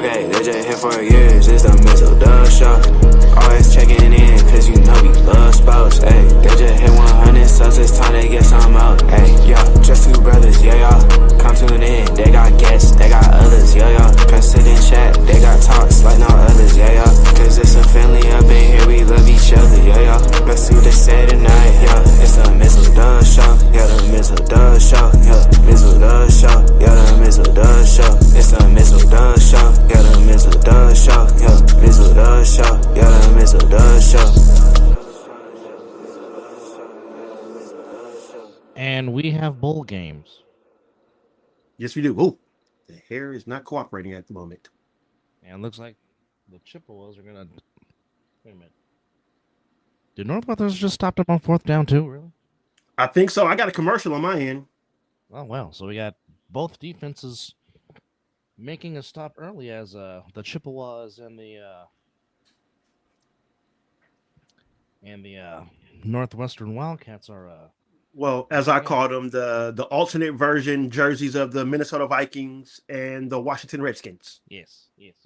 Okay, they just here for years, it's the Mizzle show. Always checking in, cause you know we love sports. Ayy, they just hit 100 subs, it's time they get some out. Ayy, yeah, just two brothers, yeah, y'all. Come tune in, they got guests, they got others, yeah, y'all. Come sit and chat, they got talks like no others, yeah, y'all. Cause it's a family up in here, we love each other, yeah, y'all. Let's see what they say tonight, yeah. It's the Mizzle show, yeah, the Mizzle show, yeah. Mizzle show, yeah, the Mizzle show. It's the Mizzle show, yeah, the Mizzle show, yeah. Mizzle show, yeah, the Mizzle show. And we have bowl games. Yes, we do. Oh, the hair is not cooperating at the moment. And it looks like the Chippewas are going to... Wait a minute. Did Northwestern just stop them on fourth down too, really? I think so. I got a commercial on my end. Oh, well. So we got both defenses making a stop early as the Chippewas and the Northwestern Wildcats are... Well, as I call them, the alternate version jerseys of the Minnesota Vikings and the Washington Redskins. Yes. Yes.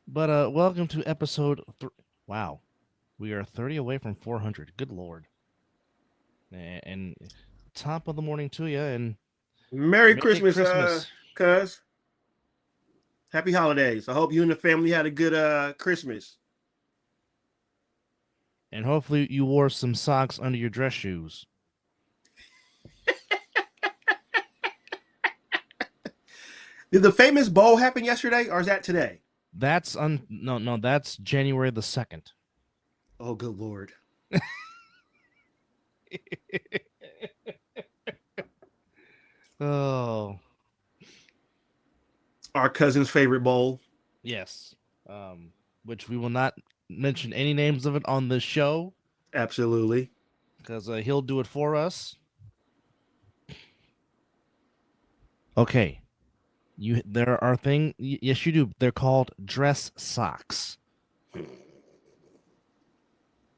But welcome to episode... Wow. We are 30 away from 400. Good Lord. And top of the morning to you. And Merry Christmas, cuz. Happy holidays. I hope you and the family had a good Christmas. And hopefully you wore some socks under your dress shoes. Did the famous bowl happen yesterday, or is that today? That's no, that's January the 2nd. Oh, good Lord. Oh. Our cousin's favorite bowl. Yes. Which we will not mention any names of it on the show. Absolutely. Because he'll do it for us. Okay. There are things... Yes, you do. They're called dress socks.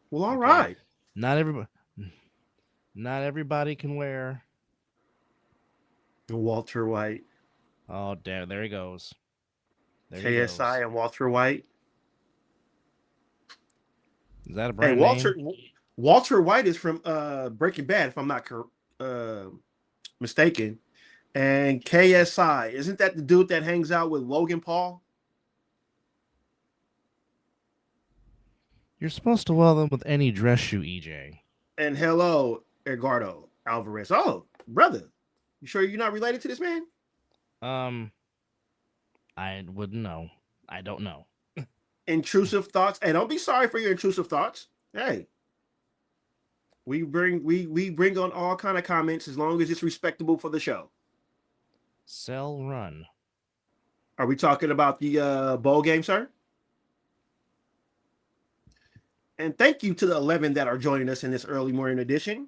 Well, all right. Not everybody can wear... Walter White. Oh, damn. There he goes. There KSI and Walter White. Is that a brand name? Walter White is from Breaking Bad, if I'm not mistaken. And KSI, isn't that the dude that hangs out with Logan Paul? You're supposed to wear them with any dress shoe, EJ. And hello, Edgardo Alvarez. Oh, brother. You sure you're not related to this man? I wouldn't know. I don't know. Intrusive thoughts. Hey, don't be sorry for your intrusive thoughts. Hey. We bring on all kind of comments as long as it's respectable for the show. Sell run. Are we talking about the bowl game, sir? And thank you to the 11 that are joining us in this early morning edition.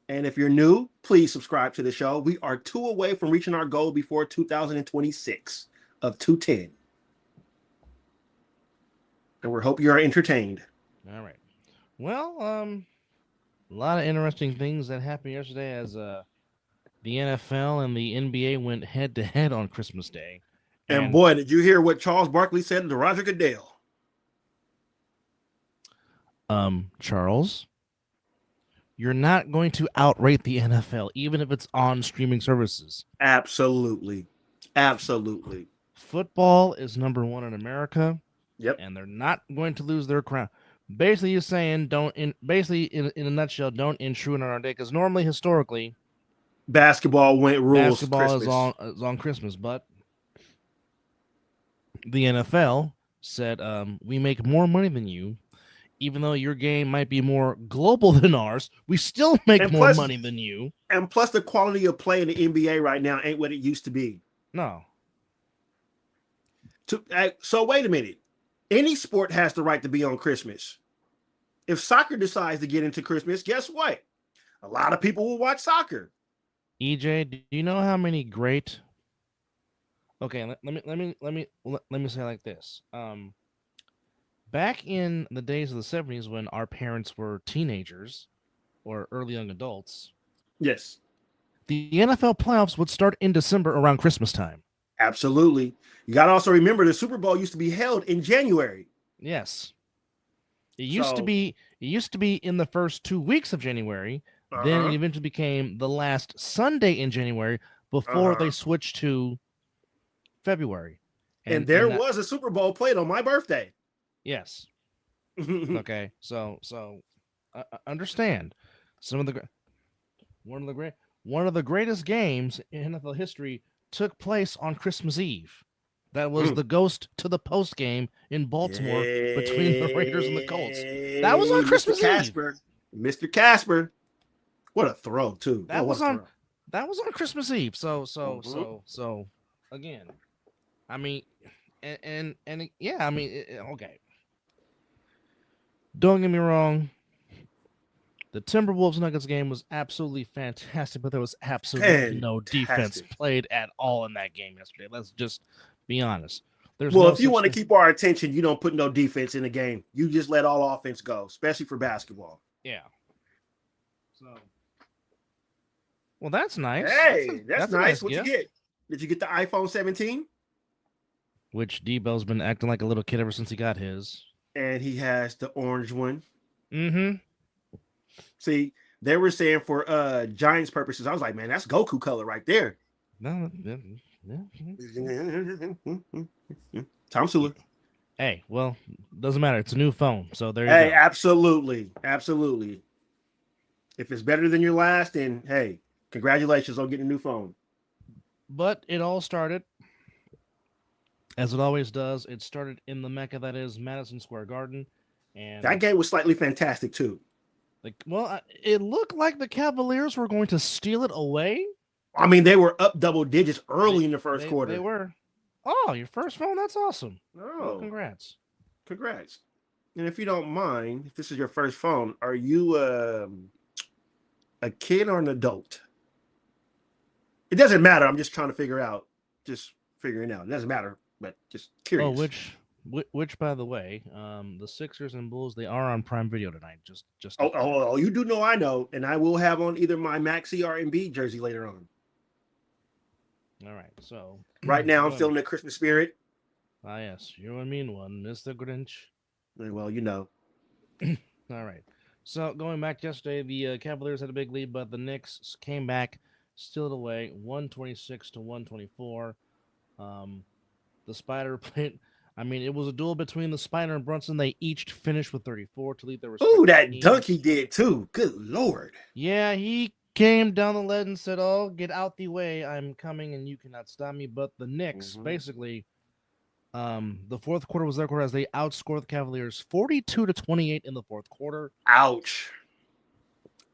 And if you're new, please subscribe to the show. We are 2 away from reaching our goal before 2026 of 210. And we hope you are entertained. All right. Well, a lot of interesting things that happened yesterday as the NFL and the NBA went head-to-head on Christmas Day. And boy, did you hear what Charles Barkley said to Roger Goodell? Charles, you're not going to outrate the NFL, even if it's on streaming services. Absolutely. Football is number 1 in America. Yep. And they're not going to lose their crown. Basically, you're saying in a nutshell, don't intrude on our day, because normally, historically, basketball rules. Basketball is on Christmas, but the NFL said we make more money than you. Even though your game might be more global than ours, we still make more money than you. And plus, the quality of play in the NBA right now ain't what it used to be. No. So wait a minute. Any sport has the right to be on Christmas. If soccer decides to get into Christmas, guess what? A lot of people will watch soccer. EJ, do you know how many great? Okay, let me say it like this. Back in the days of the 70s when our parents were teenagers or early young adults. Yes. The NFL playoffs would start in December around Christmas time. Absolutely. You got to also remember the Super Bowl used to be held in January. Yes. It used to be in the first 2 weeks of January. Then it eventually became the last Sunday in January before they switched to February. And there was a Super Bowl played on my birthday. Yes. Okay. So understand one of the greatest games in NFL history took place on Christmas Eve. That was the ghost to the post game in Baltimore between the Raiders and the Colts. That was on Christmas Eve. Mr. Casper. What a throw, too. That was on Christmas Eve. So again, I mean, and yeah, I mean, okay. Don't get me wrong. The Timberwolves Nuggets game was absolutely fantastic, but there was absolutely no defense played at all in that game yesterday. Let's just be honest. If you want to keep our attention, you don't put no defense in the game. You just let all offense go, especially for basketball. Yeah. So, well, that's nice. Hey, that's nice. What'd you get? Did you get the iPhone 17? Which Debo's been acting like a little kid ever since he got his. And he has the orange one. Mm-hmm. See, they were saying for Giants purposes, I was like, man, that's Goku color right there. No, Tom Sula. Hey, well, doesn't matter. It's a new phone, so there you go. Hey, absolutely. If it's better than your last, then hey, congratulations on getting a new phone. But it all started, as it always does, it started in the Mecca that is Madison Square Garden. And that game was slightly fantastic, too. It looked like the Cavaliers were going to steal it away. I mean, they were up double digits early in the first quarter. They were. Oh, your first phone? That's awesome. Oh, well, congrats. And if you don't mind, if this is your first phone, are you a kid or an adult? It doesn't matter. I'm just trying to figure out. It doesn't matter, but just curious. Oh, which by the way, the Sixers and Bulls, they are on Prime Video tonight. Just. Oh, you do know I know, and I will have on either my Maxi or Embiid jersey later on. All right, so right now I'm still in the Christmas spirit. Ah, yes, you're a mean one, Mr. Grinch. Well, you know. All right, so going back yesterday, the Cavaliers had a big lead, but the Knicks came back, steal it away, 126 to 124. The Spider played. I mean, it was a duel between the Spider and Brunson. They each finished with 34 to lead their respective Ooh, that teams. dunk he did too. Good Lord. Yeah, he came down the lead and said, "Oh, get out the way! I'm coming, and you cannot stop me." But the Knicks, basically, the fourth quarter was their quarter as they outscored the Cavaliers 42 to 28 in the fourth quarter. Ouch.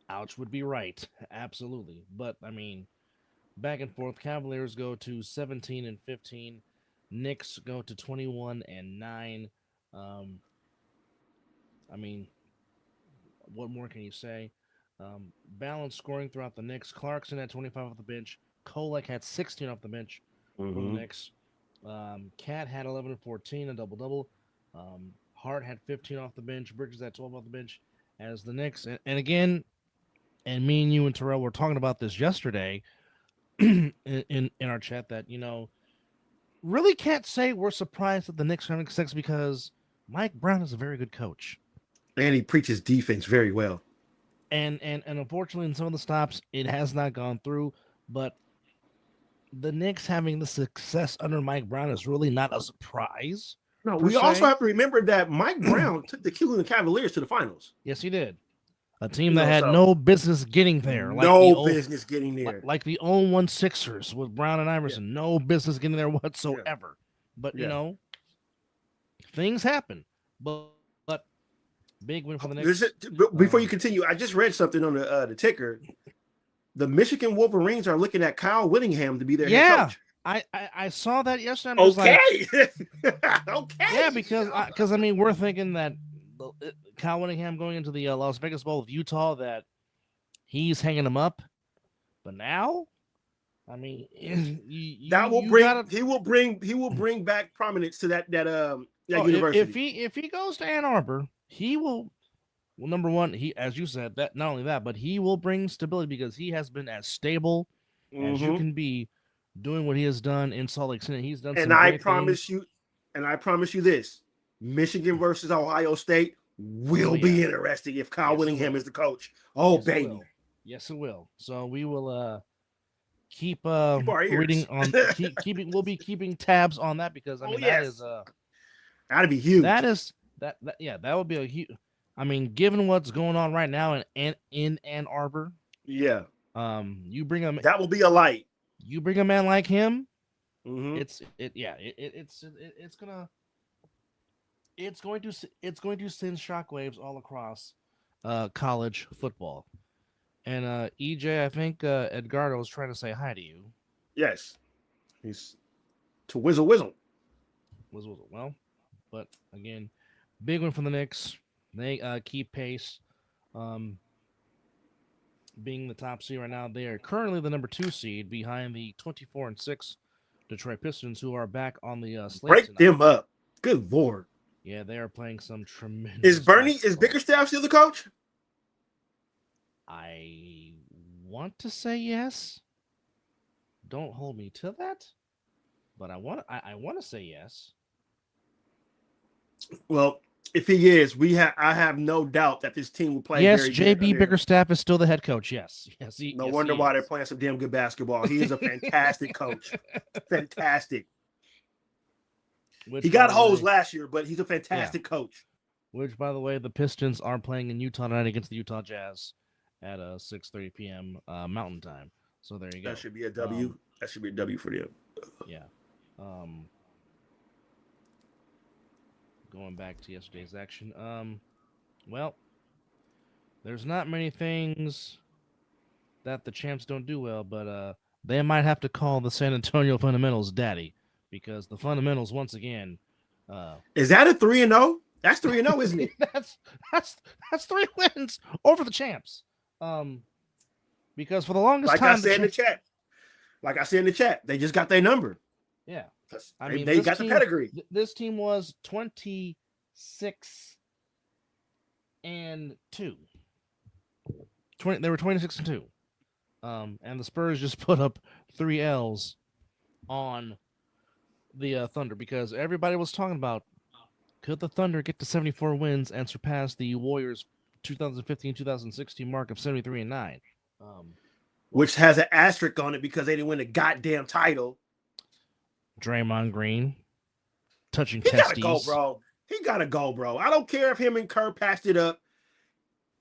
Ouch would be right, absolutely. But I mean, back and forth. Cavaliers go to 17 and 15. Knicks go to 21 and 9. I mean, what more can you say? Balanced scoring throughout the Knicks. Clarkson had 25 off the bench. Kolek had 16 off the bench for the Knicks. Cat had 11 and 14, a double-double. Hart had 15 off the bench. Bridges had 12 off the bench. As the Knicks, and again, and me and you and Terrell were talking about this yesterday in our chat that, you know, really can't say we're surprised that the Knicks are having success because Mike Brown is a very good coach. And he preaches defense very well. And unfortunately, in some of the stops, it has not gone through. But the Knicks having the success under Mike Brown is really not a surprise. No, we also have to remember that Mike Brown took the Cleveland Cavaliers to the finals. Yes, he did. A team that had no business getting there. Like business getting there. Like the 0-1 Sixers with Brown and Iverson. Yeah. No business getting there whatsoever. Yeah. But, you know, things happen. But big win for the Knicks. Before you continue, I just read something on the ticker. The Michigan Wolverines are looking at Kyle Whittingham to be their head coach. I saw that yesterday. Okay. Okay. Yeah, because I mean, we're thinking that Kyle Whittingham going into the Las Vegas Bowl with Utah, that he's hanging him up. But now, I mean, he will bring back prominence to that university. If he goes to Ann Arbor, he will. Well, number one, he, as you said, that not only that, but he will bring stability because he has been as stable as you can be doing what he has done in Salt Lake City. He's done And some I great promise things. you, and I promise you this: Michigan versus Ohio State will be interesting if Kyle Willingham is the coach. Oh, yes, baby. It will. Yes, it will. So we will keep Keep our reading ears. on keeping we'll be keeping tabs on that because I mean that is that'd be huge. that yeah, that would be a huge. I mean, given what's going on right now in Ann Arbor, yeah, you bring a that will be a light. You bring a man like him, Mm-hmm. It's going to send shockwaves all across college football. And EJ, I think Edgardo was trying to say hi to you. Yes, he's to whizzle. Well, but again, big one for the Knicks. They keep pace. Being the top seed right now, they are currently the number 2 seed behind the 24-6 Detroit Pistons, who are back on the slate Break tonight. them up. Good Lord. Yeah, they are playing some tremendous. Is Bickerstaff still the coach? I want to say yes. Don't hold me to that, but I want to say yes. Well, if he is, I have no doubt that this team will play. Yes, very JB good Bickerstaff is still the head coach. Yes. No wonder why they're playing some damn good basketball. He is a fantastic coach. Fantastic. He got holes last year, but he's a fantastic coach. Which, by the way, the Pistons are playing in Utah tonight against the Utah Jazz at 6:30 p.m. Mountain Time. So there you go. That should be a W. That should be a W for them. Yeah. Going back to yesterday's action. Well, there's not many things that the champs don't do well, but they might have to call the San Antonio Fundamentals daddy because the Fundamentals once again. Is that a 3-0? That's 3-0, isn't it? that's 3 wins over the champs. Because for the longest time, I said in the chat, they just got their number. Yeah, I mean they got the pedigree. This team was 26-2. They were 26-2. And the Spurs just put up 3 L's on the Thunder because everybody was talking about could the Thunder get to 74 wins and surpass the Warriors 2015-2016 mark of 73-9. Which has an asterisk on it because they didn't win a goddamn title. Draymond Green touching testes. He gotta go, bro. I don't care if him and Kerr passed it up.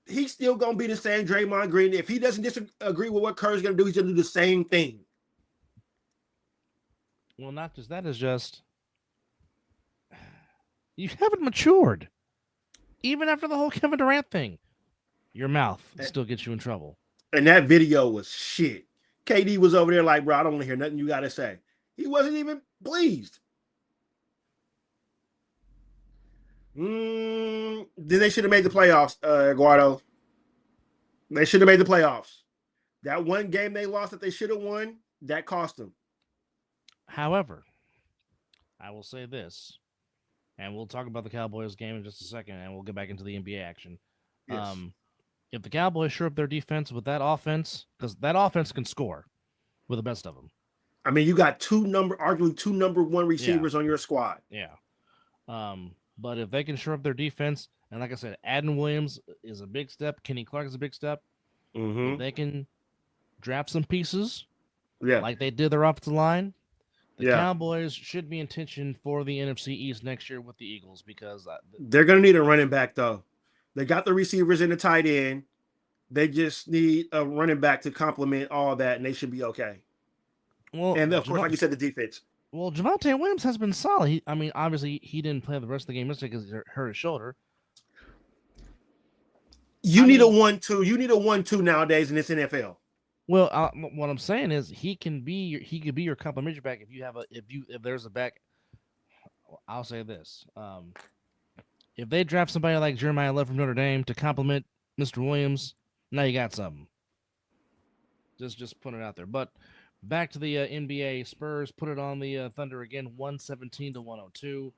He's still gonna be the same Draymond Green. If he doesn't disagree with what Kerr's gonna do, he's gonna do the same thing. Well, not just that, is just you haven't matured. Even after the whole Kevin Durant thing, your mouth still gets you in trouble. And that video was shit. KD was over there like, bro, I don't want to hear nothing you gotta say. He wasn't even pleased. Then they should have made the playoffs, Eduardo. They should have made the playoffs. That one game they lost that they should have won, that cost them. However, I will say this, and we'll talk about the Cowboys game in just a second, and we'll get back into the NBA action. Yes. If the Cowboys shore up their defense with that offense, because that offense can score with the best of them. I mean, you got arguably two number 1 receivers on your squad. Yeah. But if they can shore up their defense, and like I said, Adden Williams is a big step. Kenny Clark is a big step. Mm-hmm. If they can draft some pieces, yeah, like they did their offensive line, the Cowboys should be in tension for the NFC East next year with the Eagles because they're going to need a running back, though. They got the receivers in the tight end. They just need a running back to complement all that, and they should be okay. Well, and of course, like you said, the defense. Well, Javonte Williams has been solid. Obviously, he didn't play the rest of the game yesterday because he hurt his shoulder. You need a 1-2. You need a 1-2 nowadays in this NFL. Well, what I'm saying is he could be your complimentary back if there's a back. I'll say this: if they draft somebody like Jeremiah Love from Notre Dame to complement Mr. Williams, now you got something. Just putting it out there. But back to the NBA, Spurs put it on the Thunder again, 117-102.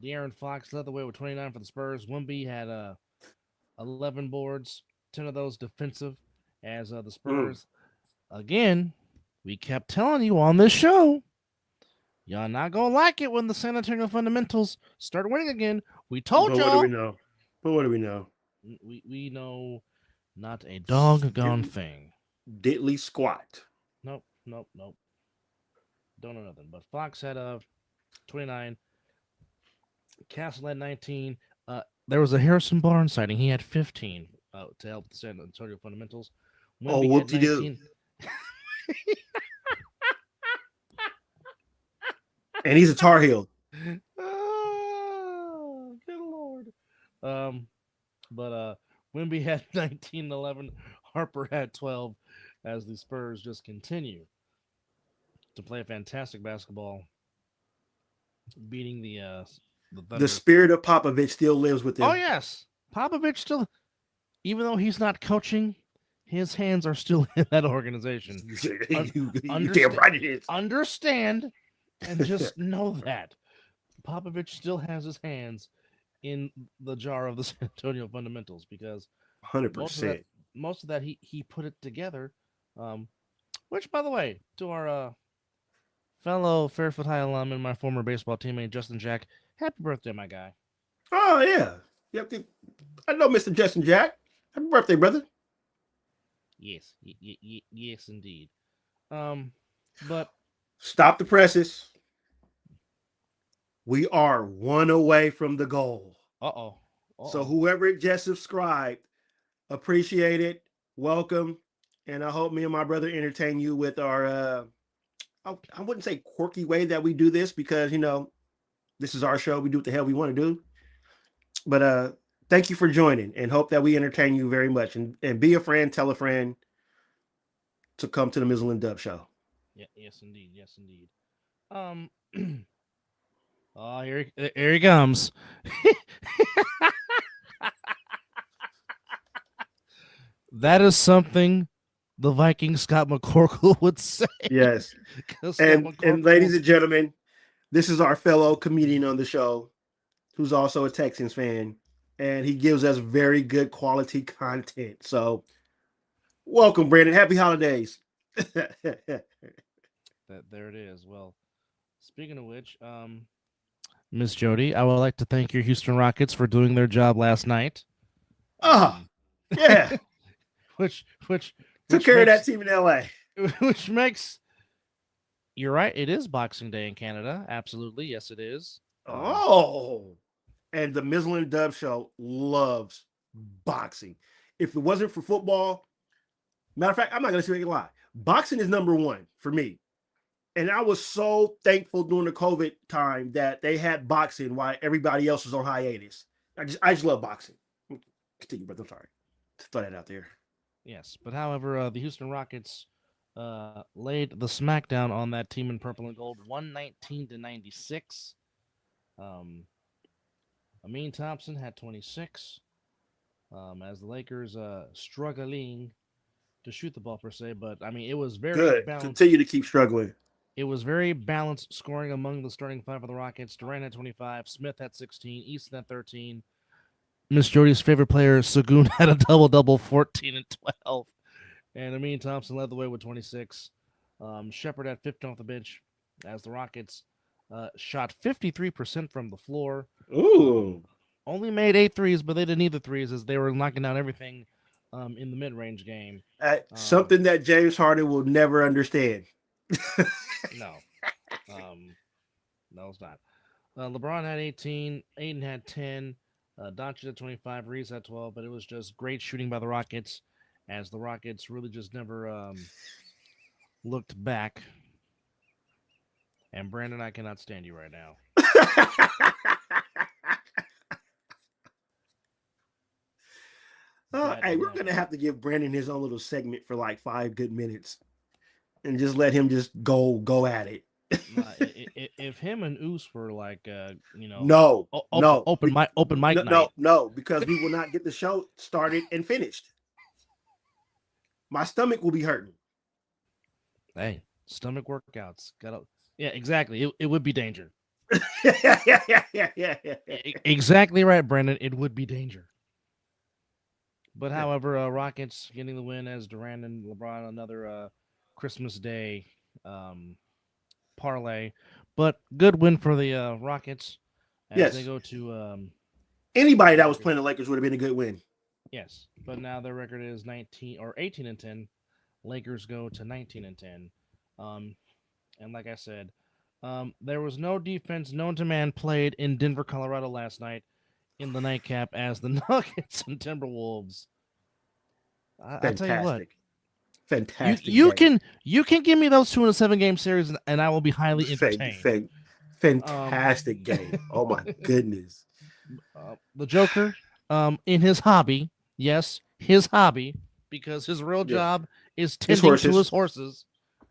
De'Aaron Fox led the way with 29 for the Spurs. Wemby had 11 boards, 10 of those defensive. As the Spurs again we kept telling you on this show, y'all not gonna like it when the San Antonio Fundamentals start winning again. We told But y'all. what do we know? But what do we know? We know not a doggone thing. Diddly squat. Nope. Don't know nothing. But Fox had 29. Castle had 19. There was a Harrison Barnes sighting. He had 15 to help the San Antonio Fundamentals. Oh, Wemby had whoop-de-doo. And he's a Tar Heel. Oh, good Lord. But Wemby had 19-11. Harper had 12 as the Spurs just continue to play fantastic basketball, beating the Thunder. The spirit of Popovich still lives with him. Oh, yes. Popovich still, even though he's not coaching, his hands are still in that organization. You damn right it is. Understand and just know that Popovich still has his hands in the jar of the San Antonio Fundamentals, because 100%. most of that he put it together. Which, by the way, to our fellow Fairfield High alum and my former baseball teammate Justin Jack, happy birthday, my guy. Oh, yeah. Yep. I know Mr. Justin Jack. Happy birthday, brother. Yes, yes, indeed. But stop the presses. We are one away from the goal. Uh-oh. So whoever just subscribed, appreciate it. Welcome. And I hope me and my brother entertain you with our, I wouldn't say quirky way that we do this, because, this is our show. We do what the hell we want to do. But thank you for joining, and hope that we entertain you very much. And be a friend, tell a friend to come to the Mizzle and Dub show. Yeah, yes, indeed. Oh, here he comes. That is something the Viking Scott McCorkle would say. Yes. And ladies and gentlemen, this is our fellow comedian on the show, who's also a Texans fan, and he gives us very good quality content. So welcome, Brandon. Happy holidays. There it is. Well, speaking of which, Miss Jody, I would like to thank your Houston Rockets for doing their job last night. Yeah. which took care of that team in LA. Which makes, you're right, it is Boxing Day in Canada. Absolutely, yes, it is. And the Mizzle and Dub show loves boxing. If it wasn't for football, matter of fact, I'm not going to say a lie. Boxing is number one for me. And I was so thankful during the COVID time that they had boxing while everybody else was on hiatus. I just love boxing. Continue, brother. I'm sorry. Just throw that out there. Yes, but however, the Houston Rockets laid the smackdown on that team in purple and gold, 119-96. Amin Thompson had 26. As the Lakers struggling to shoot the ball per se, but I mean, it was very good. Balanced. Continue to keep struggling. It was very balanced scoring among the starting five of the Rockets. Durant had 25, Smith had 16, Easton had 13. Miss Jody's favorite player, Sagoon, had a double-double, 14 and 12. And Amin Thompson led the way with 26. Shepard had 15 off the bench as the Rockets shot 53% from the floor. Ooh. Only made 8 threes, but they didn't need the threes as they were knocking down everything in the mid-range game. Something that James Harden will never understand. No. No, it's not. LeBron had 18. Aiden had 10. Doncic had 25. Reeves had 12. But it was just great shooting by the Rockets, as the Rockets really just never looked back. And Brandon, I cannot stand you right now. Hey, we're going to have to give Brandon his own little segment for like 5 good minutes and just let him just go at it. If him and Oos were like, open mic night. No, because we will not get the show started and finished. My stomach will be hurting. Hey, stomach workouts. Yeah, exactly. It would be danger. Yeah. Exactly right, Brandon. It would be danger. But however, Rockets getting the win as Durant and LeBron, another Christmas Day parlay, but good win for the Rockets as they Yes. go to Anybody that was playing the Lakers would have been a good win. yes, but now their record is 19 or 18-10. Lakers go to 19-10. And like I said, there was no defense known to man played in Denver, Colorado last night in the nightcap as the Nuggets and Timberwolves. I tell you what, Fantastic. you can give me those two in a 7-game series and I will be highly entertained. Fantastic game. Oh my goodness. The Joker, in his hobby, yes, his hobby, because his real job is tending to his horses.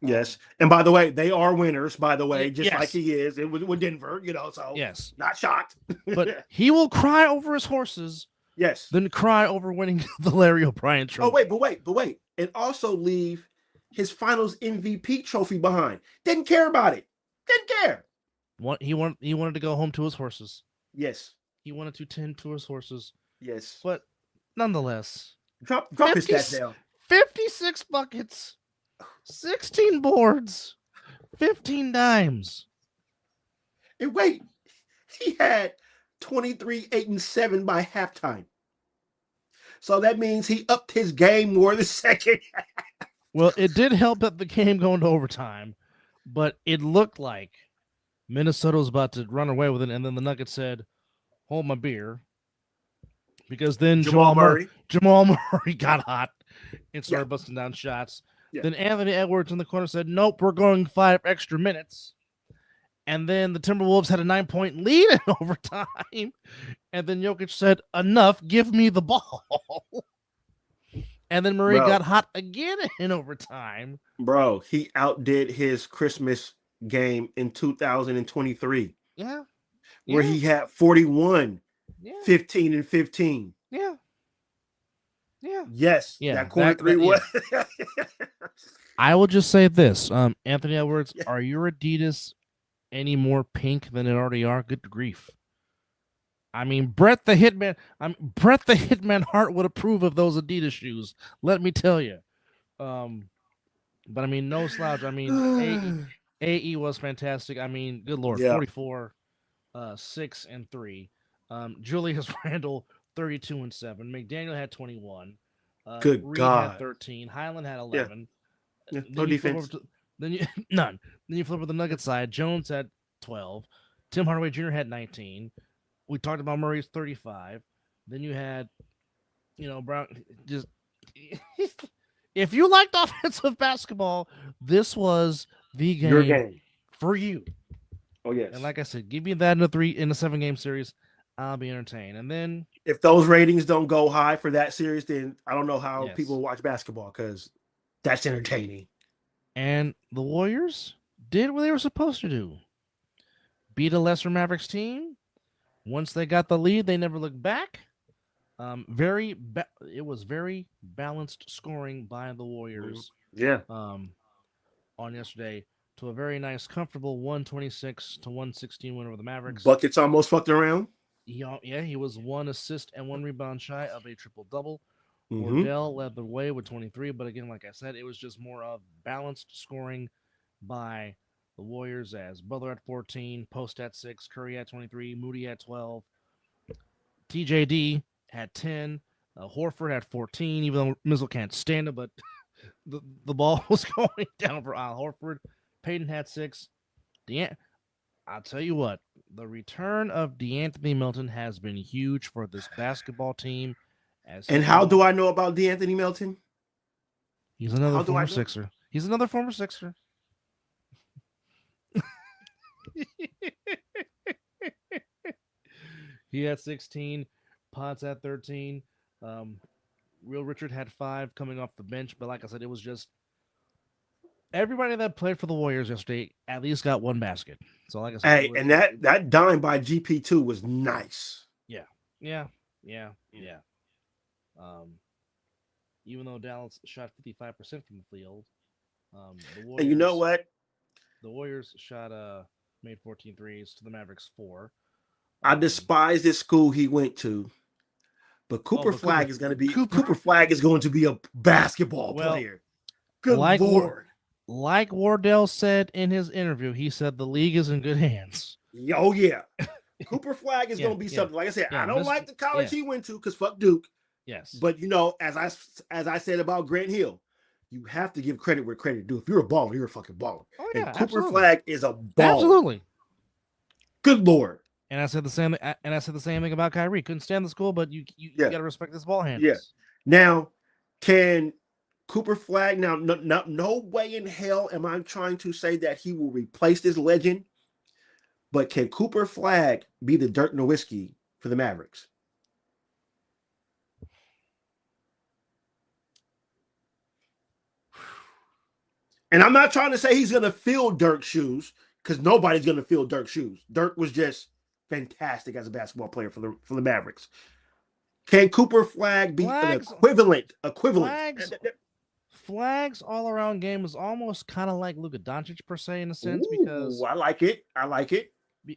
Yes, and by the way, they are winners. By the way, just yes. like he is with Denver, so yes, not shocked. But he will cry over his horses. Yes, then cry over winning the Larry O'Brien trophy. Oh wait, and also leave his Finals MVP trophy behind. Didn't care about it. Didn't care. He wanted to go home to his horses. Yes, he wanted to tend to his horses. Yes, but nonetheless, drop his stats down. 56 buckets. 16 boards, 15 dimes. And wait, he had 23, 8, and 7 by halftime. So that means he upped his game more the second half. Well, it did help that the game going to overtime, but it looked like Minnesota was about to run away with it, and then the Nuggets said, "Hold my beer," because then Jamal Murray got hot and started busting down shots. Yeah. Then Anthony Edwards in the corner said, "Nope, we're going 5 extra minutes." And then the Timberwolves had a 9-point lead in overtime. And then Jokic said, "Enough, give me the ball." And then Murray got hot again in overtime. Bro, he outdid his Christmas game in 2023. Yeah. Where he had 41, 15, and 15. Yeah. Yeah. Yes. Yeah. That corner three was. I will just say this. Anthony Edwards, are your Adidas any more pink than it already are? Good grief. I mean, Brett the Hitman Hart would approve of those Adidas shoes. Let me tell you. But I mean, no slouch. I mean, AE was fantastic. I mean, good Lord, 44, 6 and 3. Julius Randle, 32 and 7. McDaniel had 21. Good Reed God. had 13. Highland had 11. Yeah. No defense. None. Then you flip over the Nuggets side. Jones had 12. Tim Hardaway Jr. had 19. We talked about Murray's 35. Then you had, Brown. Just if you liked offensive basketball, this was the game, your game for you. Oh yes. And like I said, give me that in a 7-game series. I'll be entertained. And then if those ratings don't go high for that series, then I don't know how people watch basketball, because that's entertaining. And the Warriors did what they were supposed to do. Beat a lesser Mavericks team. Once they got the lead, they never looked back. It was very balanced scoring by the Warriors. Yeah. On yesterday, to a very nice, comfortable 126-116 win over the Mavericks. Buckets almost fucked around. He was 1 assist and 1 rebound shy of a triple-double. Mm-hmm. Wardell led the way with 23, but again, like I said, it was just more of balanced scoring by the Warriors, as Butler at 14, Post at 6, Curry at 23, Moody at 12, TJD had 10, Horford at 14, even though Mizzle can't stand it, but the ball was going down for Al Horford. Payton had 6. I'll tell you what, the return of DeAnthony Melton has been huge for this basketball team. And how do I know about DeAnthony Melton? He's another former Sixer. He's another former Sixer. He had 16. Potts had 13. Real Richard had 5 coming off the bench. But like I said, it was just everybody that played for the Warriors yesterday at least got 1 basket. So like I said, and that dime by GP2 was nice. Yeah. Even though Dallas shot 55% from the field, the Warriors, and you know what? The Warriors made 14 threes to the Mavericks 4. I despise this school he went to, but Cooper Flag is going to be a basketball player. Good Lord. like Wardell said in his interview, he said the league is in good hands. Oh yeah, Cooper Flag is Yeah, going to be yeah, something. Like I said, yeah, I don't Mr. like the college yeah. he went to because fuck Duke. Yes. But as I said about Grant Hill, you have to give credit where credit due. If you're a baller, you're a fucking baller. Oh yeah, And Cooper absolutely. Flag is a baller. Absolutely. Good Lord. And I said the same. And I said the same thing about Kyrie. Couldn't stand the school, but you got to respect this ball handles. Yeah. Now, can Cooper Flag no way in hell am I trying to say that he will replace this legend, but can Cooper Flag be the Dirk Nowitzki for the Mavericks? And I'm not trying to say he's going to fill Dirk's shoes because nobody's going to fill Dirk's shoes. Dirk was just fantastic as a basketball player for the Mavericks. Can Cooper Flag be an equivalent? Flag's all-around game is almost kind of like Luka Doncic per se in a sense. Ooh, because I like it.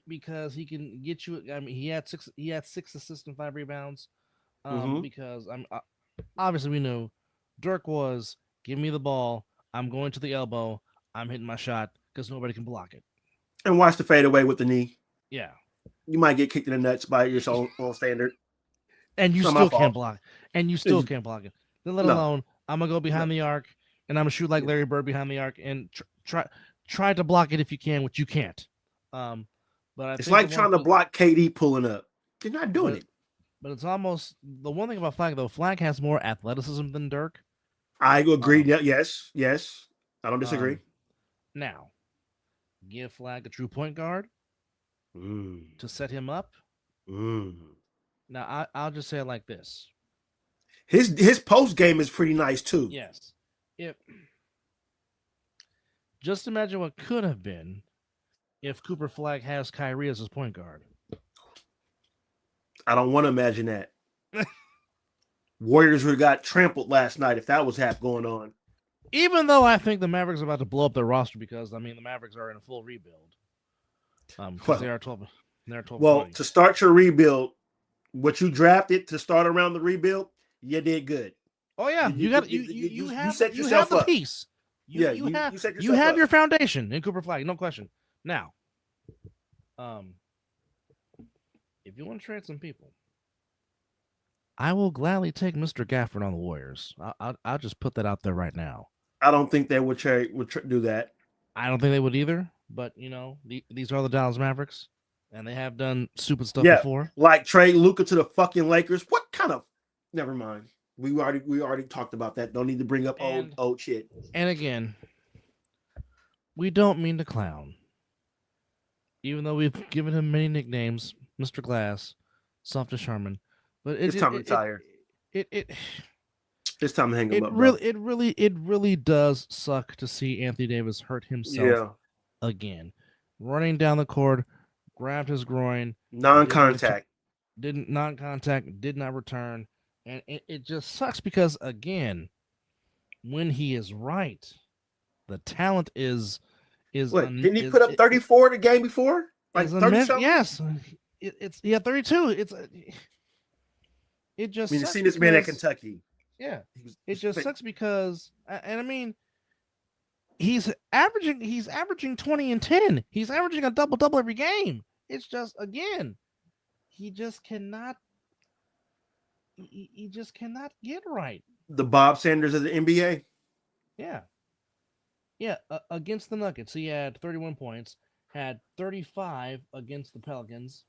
Because he can get you. I mean, he had 6 assists and 5 rebounds. Because obviously we knew Dirk was give me the ball. I'm going to the elbow. I'm hitting my shot because nobody can block it. And watch the fadeaway with the knee. Yeah. You might get kicked in the nuts by your own standard. And you still can't block. And you still can't block it. Let alone, I'm going to go behind the arc and I'm going to shoot like Larry Bird behind the arc and try to block it if you can, which you can't. But it's like trying to block KD pulling up. You're not doing it. But it's almost the one thing about Flag, though. Flag has more athleticism than Dirk. I agree. Yes. I don't disagree. Now, give Flag a true point guard to set him up. Now, I'll just say it like this. His post game is pretty nice, too. Yes. Just imagine what could have been if Cooper Flag has Kyrie as his point guard. I don't want to imagine that. Warriors would have got trampled last night if that was going on. Even though I think the Mavericks are about to blow up their roster because, I mean, the Mavericks are in a full rebuild. Because they are 12. Well, 20. to start your rebuild, what you drafted to start around the rebuild, you did good. Oh yeah, you set yourself up. Piece. You have your foundation in Cooper Flag, no question. Now, if you want to trade some people, I will gladly take Mr. Gafford on the Warriors. I'll just put that out there right now. I don't think they would do that. I don't think they would either. But these are the Dallas Mavericks, and they have done stupid stuff before. Like trade Luka to the fucking Lakers. What kind of? Never mind. We already talked about that. Don't need to bring up old shit. And again, we don't mean to clown, even though we've given him many nicknames, Mr. Glass, Soft Sharman. But it's time to retire. It's time to hang him up. It really does suck to see Anthony Davis hurt himself again. Running down the court, grabbed his groin. Non-contact. Did not return. And it just sucks because, again, when he is right, the talent is. Didn't he put up 34 the game before? Like 30 yes, he had 32. It just. I mean, you've seen this man at Kentucky. Yeah, it just sucks because, and I mean, he's averaging 20 and 10. He's averaging a double every game. It's just, again, he just cannot get right. The Bob Sanders of the NBA. Yeah. Against the Nuggets, he had 31 points. Had 35 against the Pelicans.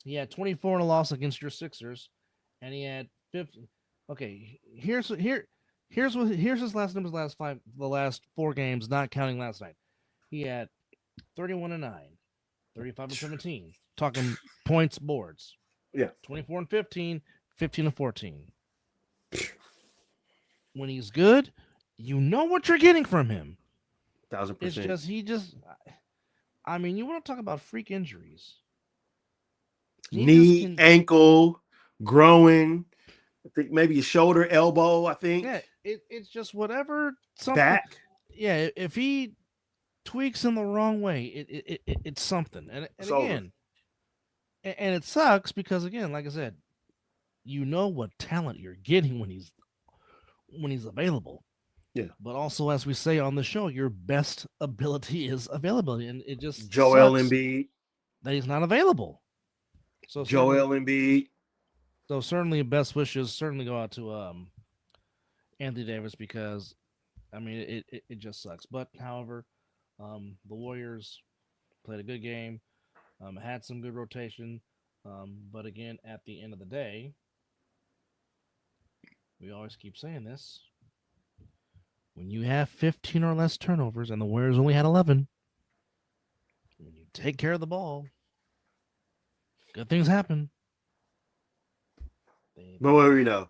He had 24 in a loss against your Sixers, and he had 50. Okay, here's his last numbers. The last 4 games, not counting last night. He had 31 and 9, 35 and 17. Talking points, boards. Yeah. 24 and 15, 15 and 14. When he's good, you know what you're getting from him. 1000%. It's just I mean, you want to talk about freak injuries. Knee, ankle, growing. I think maybe a shoulder, elbow, I think. Yeah, it's just whatever. Back. Yeah, if he tweaks in the wrong way, it's something. And again, and it sucks because, again, like I said, you know what talent you're getting when he's available. Yeah. But also, as we say on the show, your best ability is availability, and it just Joel sucks Embiid. that he's not available. So Joel Embiid. So certainly, best wishes certainly go out to Anthony Davis because, I mean, it just sucks. But however, the Warriors played a good game, had some good rotation, but again, at the end of the day, we always keep saying this: when you have 15 or less turnovers, and the Warriors only had 11, when you take care of the ball, good things happen. But what do we know?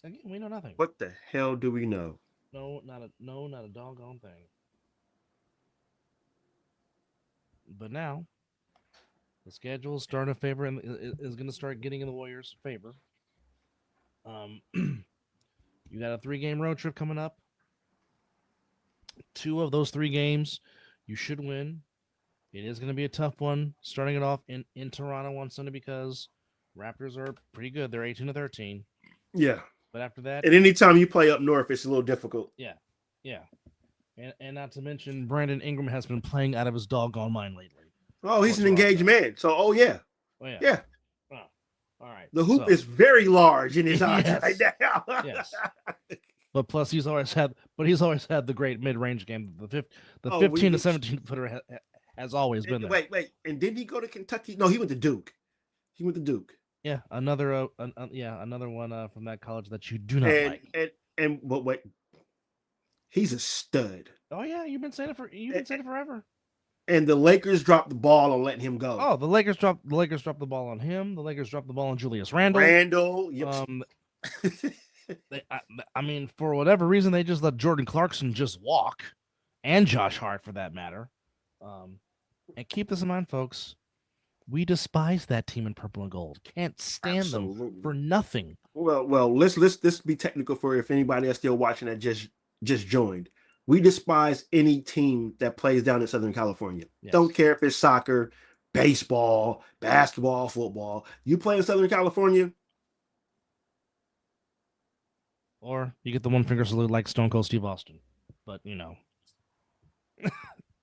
Again, we know nothing. What the hell do we know? No, not a doggone thing. But now, the schedule is starting to favor and is going to start getting in the Warriors' favor. You got a 3-game road trip coming up. 2 of those 3 games you should win. It is going to be a tough one, starting it off in Toronto on Sunday because Raptors are pretty good. They're 18-13. Yeah. But after that, and anytime you play up north, it's a little difficult. Yeah. And not to mention, Brandon Ingram has been playing out of his doggone mind lately. Oh, he's an engaged man. So, yeah. Yeah. Oh, all right. The hoop is very large in his eyes Yes. right now. Yes. But plus, he's always had the great mid-range game. The 15 to 17 footer has always been there. Wait. And didn't he go to Kentucky? No, he went to Duke. Yeah, another one from that college that you do not like. But wait, he's a stud. Oh yeah, you've been saying it forever. And the Lakers dropped the ball on letting him go. Oh, the Lakers dropped the ball on him. The Lakers dropped the ball on Julius Randle. Yep. I mean, for whatever reason, they just let Jordan Clarkson just walk, and Josh Hart for that matter. And keep this in mind, folks. We despise that team in purple and gold. Can't stand them for nothing. Well, let's be technical for if anybody is still watching that just joined. We despise any team that plays down in Southern California. Yes. Don't care if it's soccer, baseball, basketball, football. You play in Southern California, or you get the one finger salute like Stone Cold Steve Austin. But you know,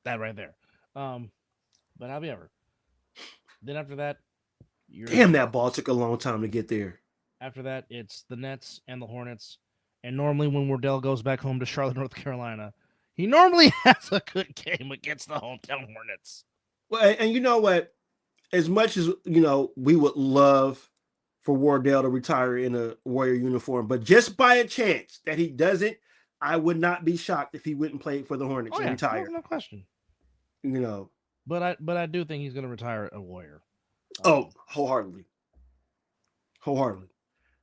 that right there. But however, then after that, damn, that ball took a long time to get there. After that, it's the Nets and the Hornets. And normally when Wardell goes back home to Charlotte, North Carolina, he normally has a good game against the hometown Hornets. Well, and you know what? As much as, we would love for Wardell to retire in a Warrior uniform, but just by a chance that he doesn't, I would not be shocked if he wouldn't play for the Hornets and retire. No question. But I do think he's going to retire a Warrior. Wholeheartedly.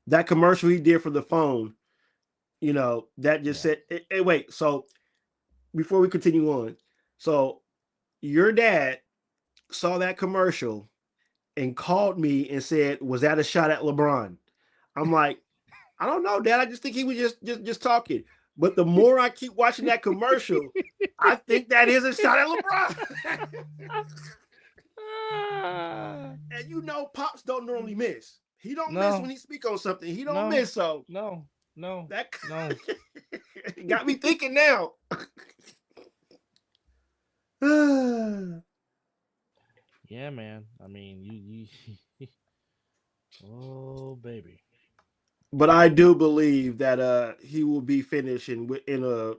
That commercial he did for the phone, that just said, hey, wait. So before we continue on, so your dad saw that commercial and called me and said, was that a shot at LeBron? I'm like, I don't know, Dad. I just think he was just talking. But the more I keep watching that commercial, I think that is a shot at LeBron. And Pops don't normally miss. He don't miss when he speak on something. He don't miss. So no. That got me thinking now. Yeah, man. I mean, you oh baby. But I do believe that he will be finishing in a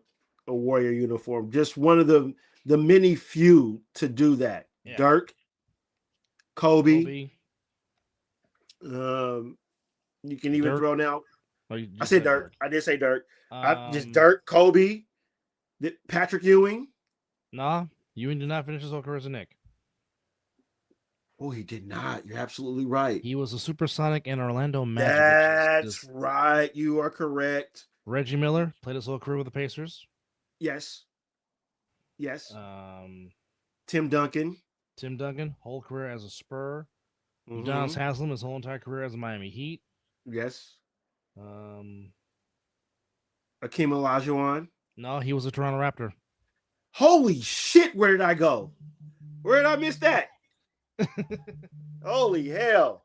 Warrior uniform. Just one of the many few to do that. Yeah. Dirk, Kobe. You can even throw now. I said Dirk. I did say Dirk. Just Dirk, Kobe, Patrick Ewing. Nah, Ewing did not finish his whole career as a Knick. Oh, he did not. You're absolutely right. He was a Supersonic and Orlando Magic. That's right. You are correct. Reggie Miller played his whole career with the Pacers. Yes. Tim Duncan, whole career as a Spur. Udonis Haslem, his whole entire career as a Miami Heat. Yes. Akeem Olajuwon. No, he was a Toronto Raptor. Holy shit! Where did I go? Where did I miss that? Holy hell!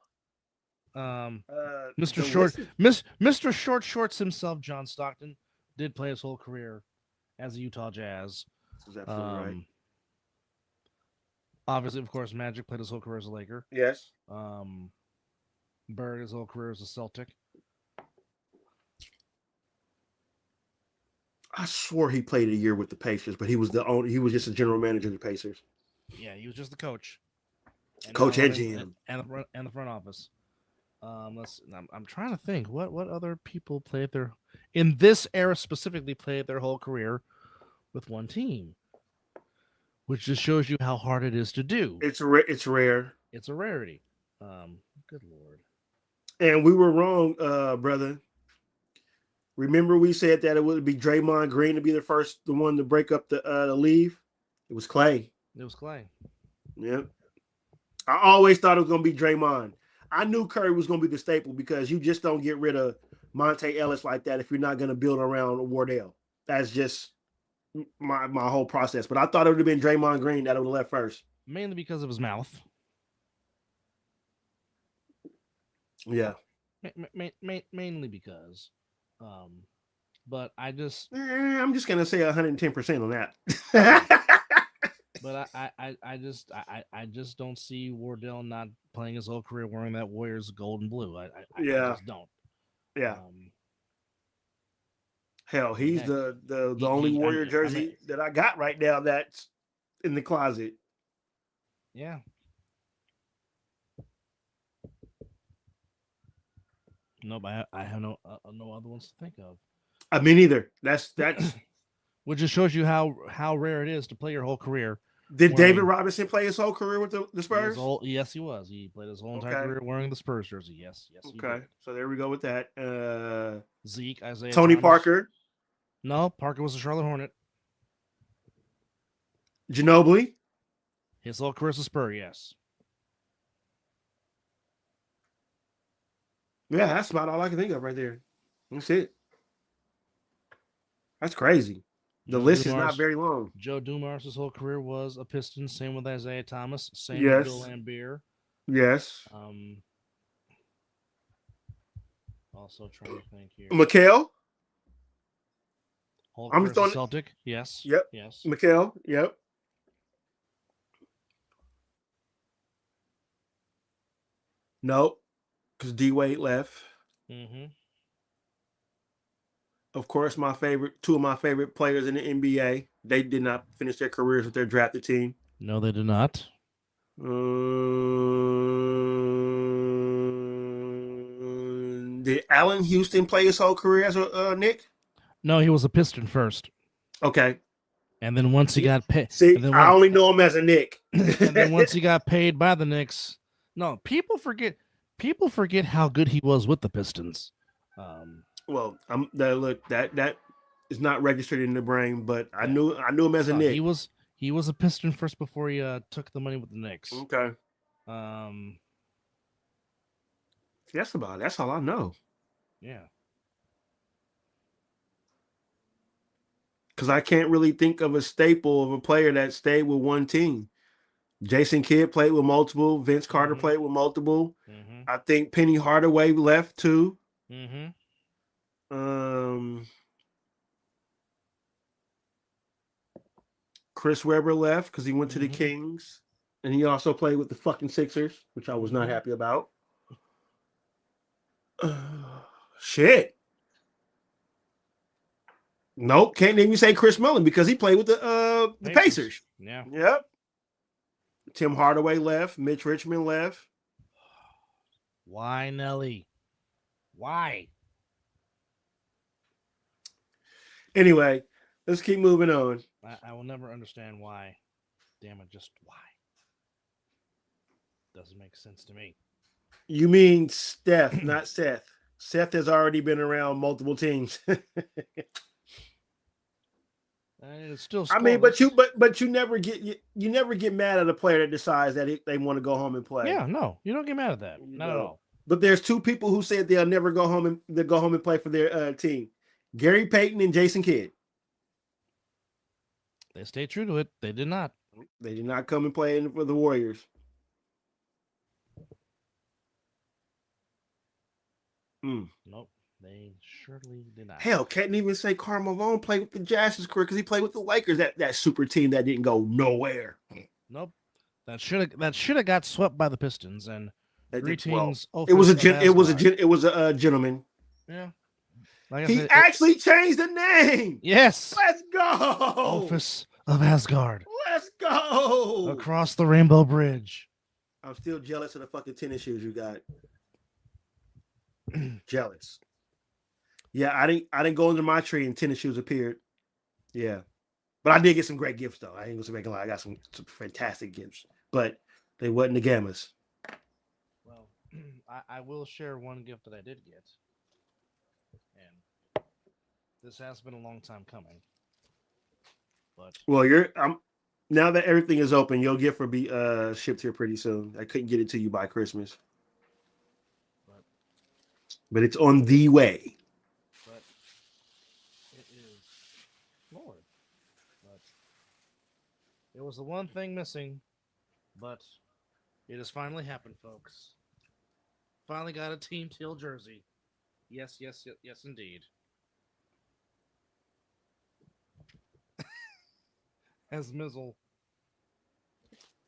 Mr. Short, Mr. Short Shorts himself, John Stockton. did play his whole career as a Utah Jazz. This is absolutely right. Obviously, of course, Magic played his whole career as a Laker. Yes. Bird his whole career as a Celtic. I swore he played a year with the Pacers, but he was just a general manager of the Pacers. Yeah, he was just the coach. Coach and GM. And the front office. I'm trying to think what other people played their in this era specifically played their whole career with one team, which just shows you how hard it is to do. It's rare. It's a rarity. Good Lord. And we were wrong, brother. Remember we said that it would be Draymond Green to be the one to break up the leave? It was Clay. It was Clay. Yep. I always thought it was going to be Draymond. I knew Curry was going to be the staple because you just don't get rid of Monte Ellis like that if you're not going to build around Wardell. That's just my whole process. But I thought it would have been Draymond Green that would have left first. Mainly because of his mouth. Yeah. Mainly because. But I just... I'm just going to say 110% on that. But I just don't see Wardell not playing his whole career wearing that Warriors gold and blue. I just don't. Yeah. Hell, he's the only Warrior jersey that I got right now that's in the closet. Yeah. Nope, I have no other ones to think of. I mean, either that's which just shows you how rare it is to play your whole career. Did David Robinson play his whole career with the Spurs? Yes, he was. He played his whole entire career wearing the Spurs jersey. Yes. Okay, so there we go with that. Zeke, Isaiah Tony Thomas. Parker. No, Parker was a Charlotte Hornet. Ginobili. His whole career as a Spur, yes. Yeah, that's about all I can think of right there. That's it. That's crazy. The list is not very long. Joe Dumars' whole career was a Piston. Same with Isaiah Thomas. Same with Bill Laimbeer. Yes. Also trying to think here. McHale. I'm just on Celtic. Yes. Yep. Yes. McHale. Yep. Nope. Because D Wade left. Mm-hmm. Of course, two of my favorite players in the NBA. They did not finish their careers with their drafted team. No, they did not. Did Allen Houston play his whole career as a Knick? No, he was a Piston first. Okay. And then once he got paid, I only know him as a Knick. And then once he got paid by the Knicks, no, people forget how good he was with the Pistons. Well, that is not registered in the brain, but I knew him as a Knick. He was a Piston first before he took the money with the Knicks. Okay. That's all I know. Yeah. Because I can't really think of a staple of a player that stayed with one team. Jason Kidd played with multiple. Vince Carter played with multiple. Mm-hmm. I think Penny Hardaway left too. Mm-hmm. Chris Webber left because he went to the Kings, and he also played with the fucking Sixers, which I was not happy about. Shit. Nope, can't even say Chris Mullin because he played with the Pacers. Yeah. Yep. Tim Hardaway left. Mitch Richmond left. Why, Nelly? Why? Anyway, let's keep moving on. I will never understand why. Damn it, just why? Doesn't make sense to me. You mean Steph, not Seth. Seth has already been around multiple teams. And it's still. I mean, but you never get mad at a player that decides that they want to go home and play. Yeah, no, you don't get mad at that. Not at all. But there's two people who said they'll never go home and play for their team: Gary Payton and Jason Kidd. They stayed true to it. They did not. They did not come and play for the Warriors. Nope. They surely did not. Hell, can't even say Karl Malone played with the Jazz's career because he played with the Lakers. That super team that didn't go nowhere. Nope. That should have got swept by the Pistons. And greetings, it was Ophis it was a gentleman. Yeah. Like I he said, actually changed the name. Yes. Let's go. Ophis of Asgard. Let's go. Across the Rainbow Bridge. I'm still jealous of the fucking tennis shoes you got. Jealous. Yeah, I didn't go under my tree and tennis shoes appeared. Yeah. But I did get some great gifts though. I ain't gonna make a lie. I got some fantastic gifts. But they wasn't the Gammas. Well, I will share one gift that I did get. And this has been a long time coming. But now that everything is open, your gift will be shipped here pretty soon. I couldn't get it to you by Christmas. But it's on the way. But it is Lord. But it was the one thing missing, but it has finally happened, folks. Finally got a Team Teal jersey. Yes, indeed. As Mizzle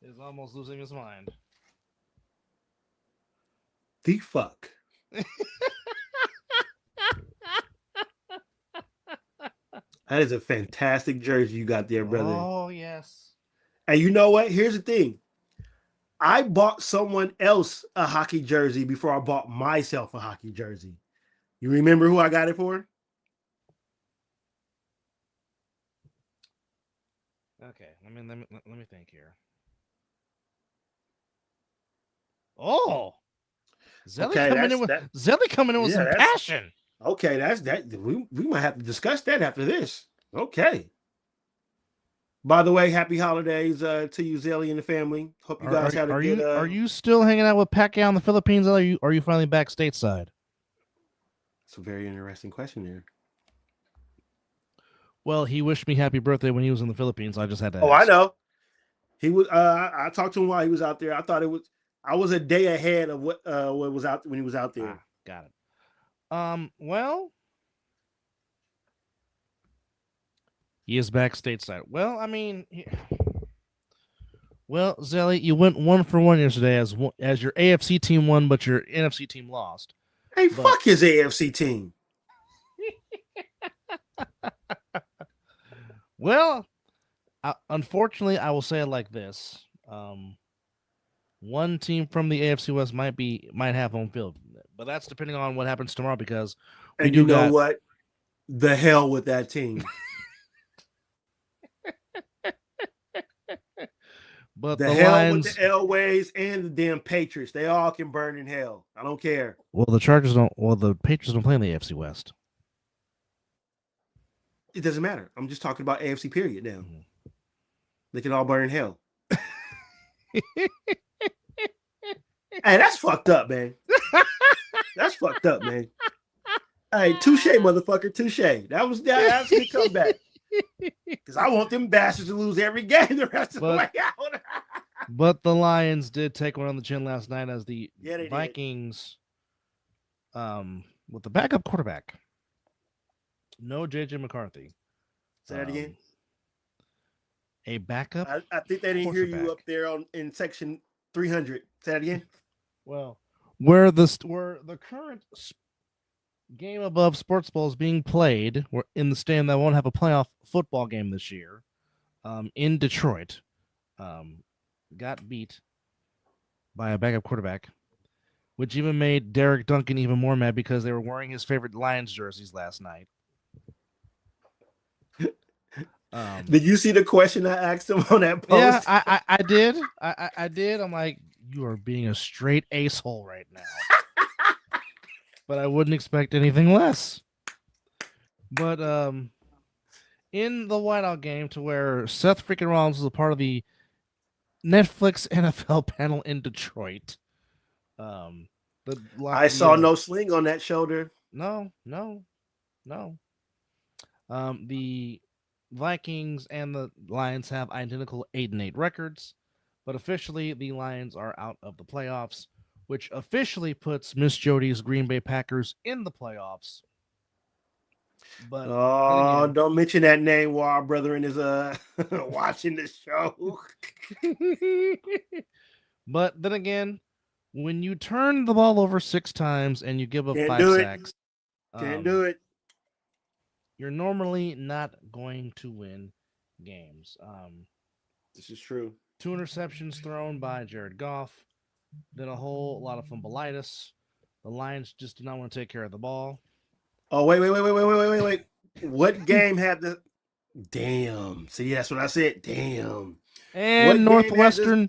is almost losing his mind. The fuck? That is a fantastic jersey you got there, brother. Oh, yes. And you know what? Here's the thing. I bought someone else a hockey jersey before I bought myself a hockey jersey. You remember who I got it for? Okay, let me think here. Oh, Zelly coming in with some passion. Okay, that's that. We might have to discuss that after this. Okay. By the way, happy holidays to you, Zelly, and the family. Hope you guys had a good. Are you still hanging out with Pacquiao in the Philippines? Or are you finally back stateside? It's a very interesting question there. Well, he wished me happy birthday when he was in the Philippines. I just had to ask. I know. He was. I talked to him while he was out there. I thought I was a day ahead of what was out when he was out there. Got it. Well, he is back stateside. Well, I mean, Zelly, you went 1-for-1 yesterday as your AFC team won, but your NFC team lost. Hey, fuck his AFC team. Well, unfortunately, I will say it like this: one team from the AFC West might have home field, but that's depending on what happens tomorrow. Because what? The hell with that team. But the hell Lions, with the Elways and the damn Patriots, they all can burn in hell. I don't care. Well, the Chargers don't. Well, the Patriots don't play in the AFC West. It doesn't matter. I'm just talking about AFC period now. Mm-hmm. They can all burn in hell. Hey, that's fucked up, man. That's fucked up, man. Hey, touche, motherfucker, touche. That's a good comeback. Because I want them bastards to lose every game the rest of the way out. But the Lions did take one on the chin last night as the Vikings, with the backup quarterback. No J.J. McCarthy. Say that again. A backup. I think they didn't hear you up there in section 300. Say that again. Well, where the current game above Sports Bowl is being played, in the stand that won't have a playoff football game this year, in Detroit, got beat by a backup quarterback, which even made Derek Duncan even more mad because they were wearing his favorite Lions jerseys last night. Did you see the question I asked him on that post? Yeah, I did. I did. I'm like, you are being a straight ace-hole right now. But I wouldn't expect anything less. But in the whiteout game, to where Seth freaking Rollins was a part of the Netflix NFL panel in Detroit. I saw no sling on that shoulder. No. The Vikings and the Lions have identical 8-8 records, but officially the Lions are out of the playoffs which officially puts Miss Jody's Green Bay Packers in the playoffs. But Oh, again, don't mention that name while our brethren is watching the show. but then again, when you turn the ball over 6 times and you give up Can't 5 do it. sacks, Can't do it. you're normally not going to win games. This is true. 2 interceptions thrown by Jared Goff, then a whole lot of fumbleitis. The Lions just did not want to take care of the ball. Oh, wait. What game had the damn? See, that's what I said. Damn. And Northwestern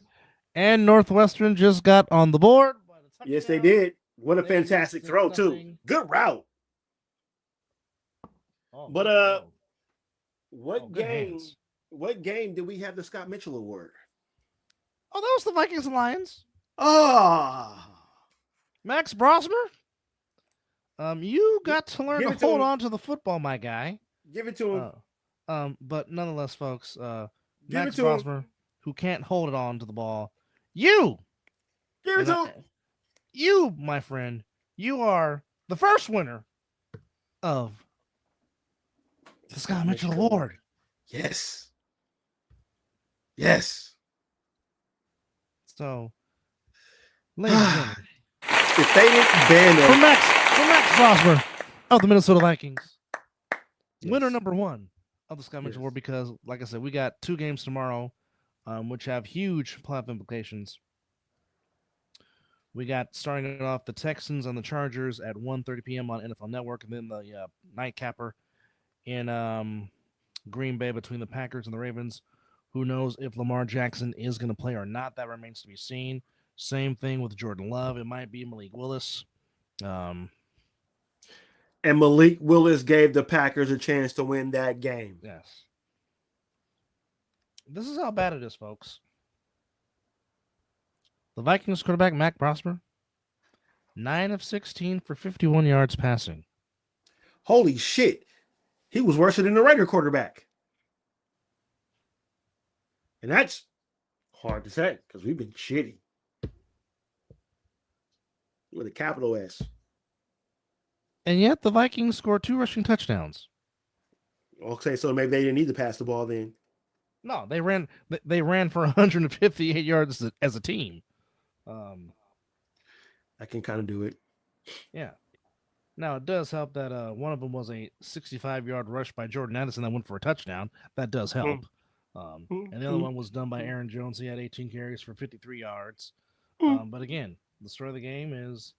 just got on the board. Yes, they did. What a They fantastic lead throw, 6-0. too. Good route. Oh, But good hands. what game did we have the Scott Mitchell Award? Oh, that was the Vikings and Lions. Oh, Max Brosmer. You got to learn to hold him. on to the football, my guy. Give it to him. But nonetheless, folks, Give Max it to him. Brosmer, who can't hold it on to the ball, you, Give it to him. you, my friend, you are the first winner of the Scott Mitchell Award. Yes. Yes. So, ladies and gentlemen, If they didn't ban for us, Max Brosmer of the Minnesota Vikings, yes. winner number 1 of the Scott Mitchell Award, because, like I said, we got 2 games tomorrow, which have huge playoff implications. We got, starting it off, the Texans and the Chargers at 1:30 p.m. on NFL Network, and then the nightcapper in Green Bay between the Packers and the Ravens. Who knows if Lamar Jackson is going to play or not? That remains to be seen. Same thing with Jordan Love. It might be Malik Willis. And Malik Willis gave the Packers a chance to win that game. Yes. This is how bad it is, folks. The Vikings quarterback, Mac Brosmer, 9 of 16 for 51 yards passing. Holy shit. He was worse than the Raider quarterback. And that's hard to say because we've been shitty. With a capital S. And yet the Vikings scored 2 rushing touchdowns. Okay, so maybe they didn't need to pass the ball then. No, they ran for 158 yards as a team. I can kind of do it. Yeah. Now, it does help that one of them was a 65-yard rush by Jordan Addison that went for a touchdown. That does help. And the other one was done by Aaron Jones. He had 18 carries for 53 yards. But again, the story of the game is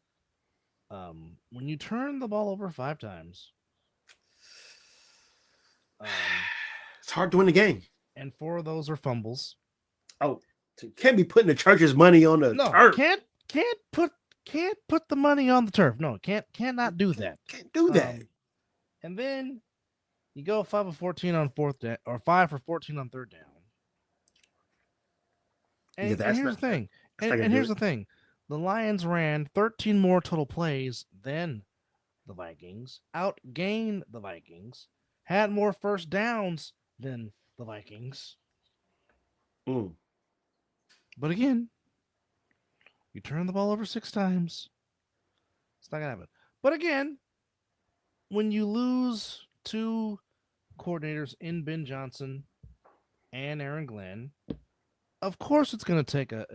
when you turn the ball over 5 times, it's hard to win the game. And 4 of those are fumbles. Oh, can't be putting the Chargers' money on the turf. Can't put the money on the turf. No, cannot do that. Can't do that. And then you go 5 of 14 on 4th down, or 5 for 14 on 3rd down. And, and here's the thing. And here's the thing. The Lions ran 13 more total plays than the Vikings, outgained the Vikings, had more first downs than the Vikings. But again, you turn the ball over 6 times. It's not going to happen. But again, when you lose 2 coordinators in Ben Johnson and Aaron Glenn, of course it's going to take a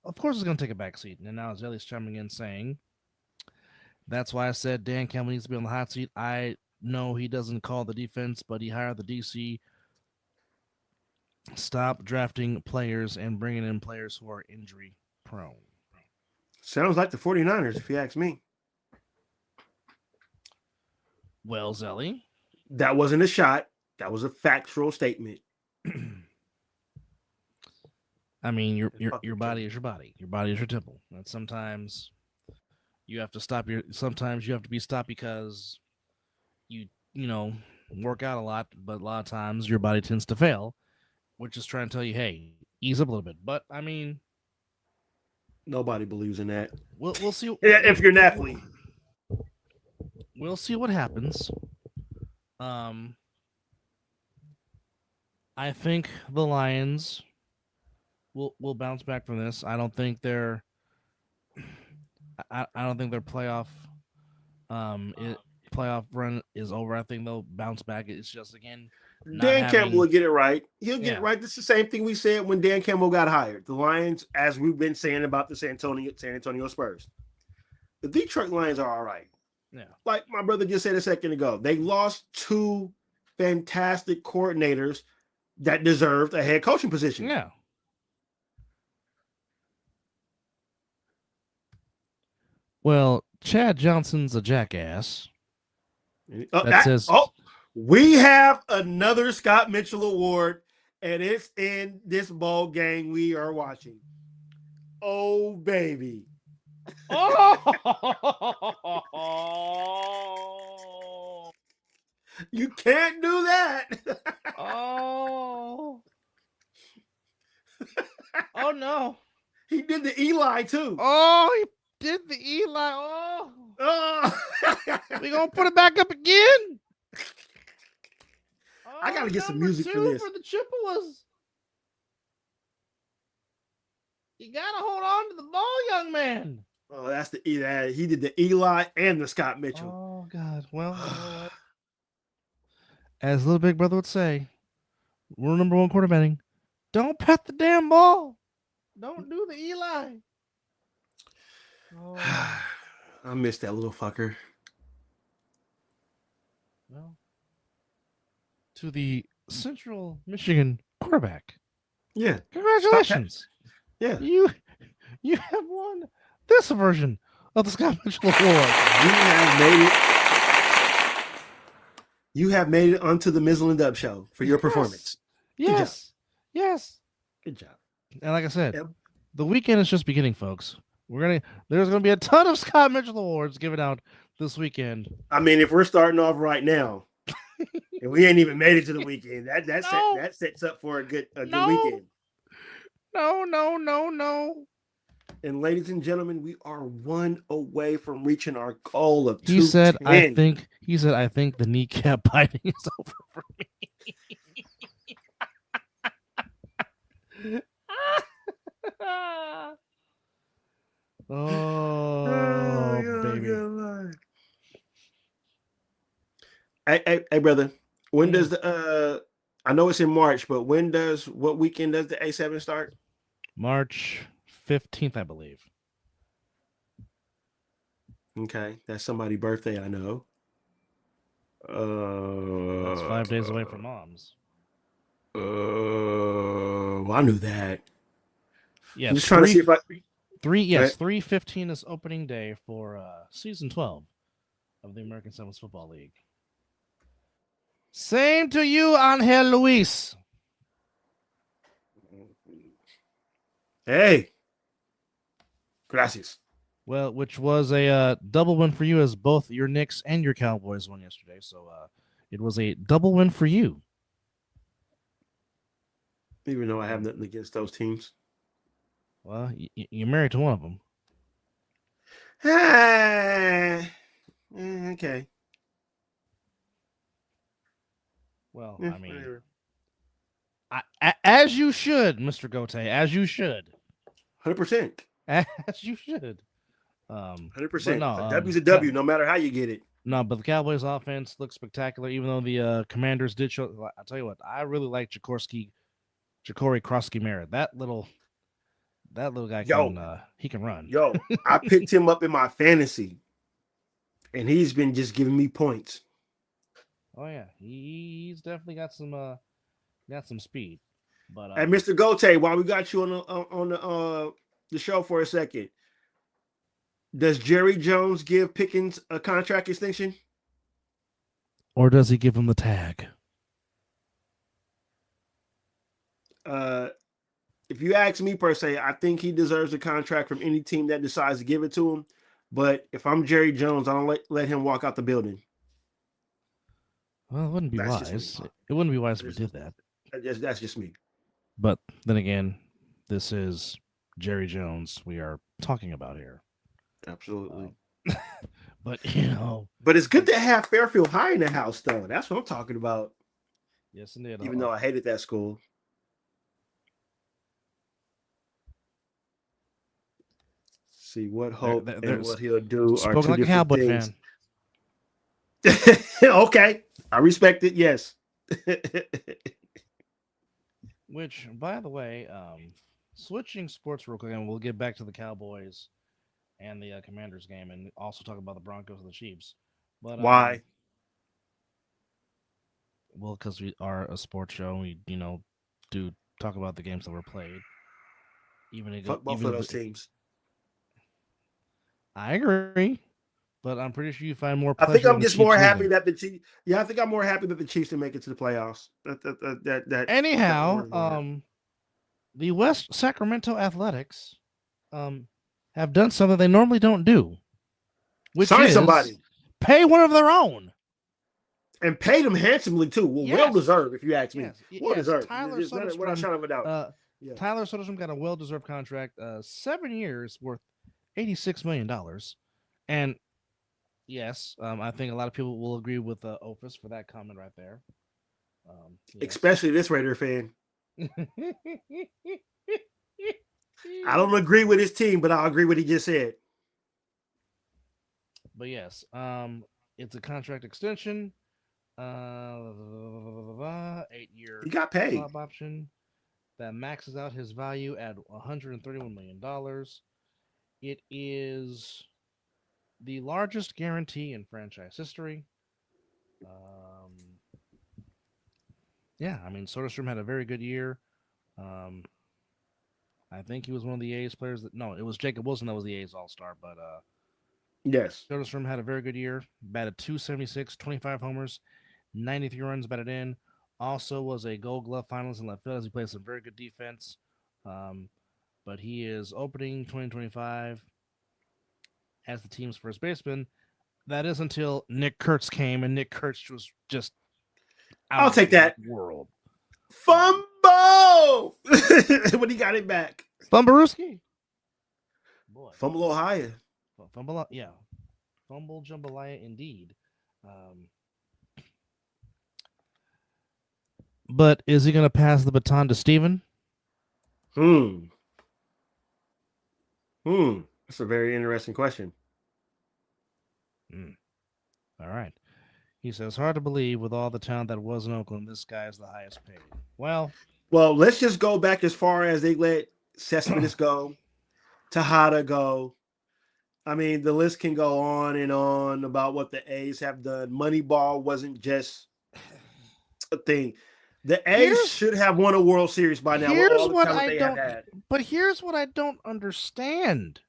backseat. And now Zelly's chiming in saying, that's why I said Dan Campbell needs to be on the hot seat. I know he doesn't call the defense, but he hired the DC. Stop drafting players and bringing in players who are injury prone. Sounds like the 49ers, if you ask me. Well, Zelly. That wasn't a shot. That was a factual statement. I mean, your body is your body. Your body is your temple. And sometimes you have to stop sometimes you have to be stopped because you work out a lot, but a lot of times your body tends to fail, which is trying to tell you, hey, ease up a little bit. But I mean, nobody believes in that. We'll see. If you're an athlete, we'll see what happens. I think the Lions will bounce back from this. I don't think they're I don't think their playoff run is over. I think they'll bounce back. It's just again not Dan Campbell will having. get it right. He'll get it Yeah. right. This is the same thing we said when Dan Campbell got hired. The Lions, as we've been saying about the San Antonio Spurs, the Detroit Lions are all right. Yeah. Like my brother just said a second ago, they lost two fantastic coordinators that deserved a head coaching position. Yeah. Well, Chad Johnson's a jackass. We have another Scott Mitchell Award, and it's in this ball game we are watching. Oh, baby. Oh! You can't do that. Oh! Oh, no. He did the Eli, too. Oh, he did the Eli. Oh! We gonna put it back up again? I gotta get some music for this. For the Chippewas. You gotta hold on to the ball, young man. Oh, that's the Eli. He did the Eli and the Scott Mitchell. Oh God. Well, you know what? As little big brother would say, rule number one quarterbacking: don't pet the damn ball. Don't do the Eli. Oh. I missed that little fucker. Well, to the Central Michigan quarterback. Yeah. Congratulations. Yeah. You have won this version of the Scott Mitchell Award. You have made it onto the Mizzle and Dub show for your performance. Yes. Yes. Good job. And like I said, the weekend is just beginning, folks. There's gonna be a ton of Scott Mitchell Awards given out this weekend. I mean, if we're starting off right now, and we ain't even made it to the weekend, that sets up for a good weekend. No. And ladies and gentlemen, we are one away from reaching our goal of 210. He said, I think the kneecap biting is over for me. Baby. Hey, brother. When does the I know it's in March, but what weekend does the A7 start? March 15th, I believe. Okay, that's somebody's birthday, I know. That's 5 days away from mom's. Well, I knew that. Yeah, I'm just trying to see if I 3/15 is opening day for season 12 of the American Sevens Football League. Same to you, Angel Luis. Hey, gracias. Well, which was a double win for you, as both your Knicks and your Cowboys won yesterday. So it was a double win for you. Even though I have nothing against those teams. Well, you're married to one of them. Okay. Well, I mean, as you should, Mr. Gote, as you should. 100%. As you should. 100%. No, a W's a W, no matter how you get it. No, but the Cowboys' offense looks spectacular, even though the Commanders did show. I'll tell you what, I really like Jacory Krosky-Merritt. That little guy he can run. Yo, I picked him up in my fantasy, and he's been just giving me points. Oh yeah, he's definitely got some speed. But hey, Mr. Gote, while we got you on the show for a second, does Jerry Jones give Pickens a contract extension, or does he give him the tag? If you ask me per se, I think he deserves a contract from any team that decides to give it to him. But if I'm Jerry Jones, I don't let him walk out the building. Well, it wouldn't be wise. It wouldn't be wise if we did that. That's just me. But then again, this is Jerry Jones we are talking about here. Absolutely. But but it's good to have Fairfield High in the house, though. That's what I'm talking about. Yes, indeed. Even though I hated that school. see what hope and what he'll do are spoken two like a different Cowboy things. fan. Okay, I respect it. Yes. Which, by the way, switching sports real quick, and we'll get back to the Cowboys and the Commanders game, and also talk about the Broncos and the Chiefs. But Why? Well, because we are a sports show, we do talk about the games that were played. Fuck both of those teams. I agree, but I'm pretty sure you find more I pleasure. think I'm in the just Chiefs more happy losing. that the Chiefs. Yeah, I think I'm more happy that the Chiefs didn't make it to the playoffs. Anyhow, the West Sacramento Athletics have done something they normally don't do, which sign is somebody, pay one of their own, and pay them handsomely too. Well, Yes. well deserved, if you ask me. Yes. Well deserved. Tyler There's not without a shadow of a doubt. Yeah. Tyler Soderstrom got a well-deserved contract, 7 years worth $86 million. And yes, I think a lot of people will agree with Opus for that comment right there. Yes. Especially this Raider fan. I don't agree with his team, but I'll agree with what he just said. But yes, it's a contract extension. 8-year He got paid. club option that maxes out his value at $131 million. It is the largest guarantee in franchise history. Yeah, I mean, Soderstrom had a very good year. I think he was one of the A's players no, it was Jacob Wilson that was the A's All-Star, but yes, Soderstrom had a very good year. Batted .276, 25 homers, 93 runs batted in. Also was a Gold Glove finalist in left field as he played some very good defense. But he is opening 2025 as the team's first baseman. That is until Nick Kurtz came, and Nick Kurtz was just I'll take that. World. Fumble! When he got it back. Fumblerooski. Fumble a little higher. Fumble, yeah. Fumble jambalaya indeed. But is he going to pass the baton to Steven? That's a very interesting question. All right. He says, hard to believe with all the talent that was in Oakland, this guy is the highest paid. Well, let's just go back as far as they let Cespedes go, Tejada go. I mean, the list can go on and on about what the A's have done. Moneyball wasn't just a thing. The A's should have won a World Series by now. With all the talent they have had. But here's what I don't understand.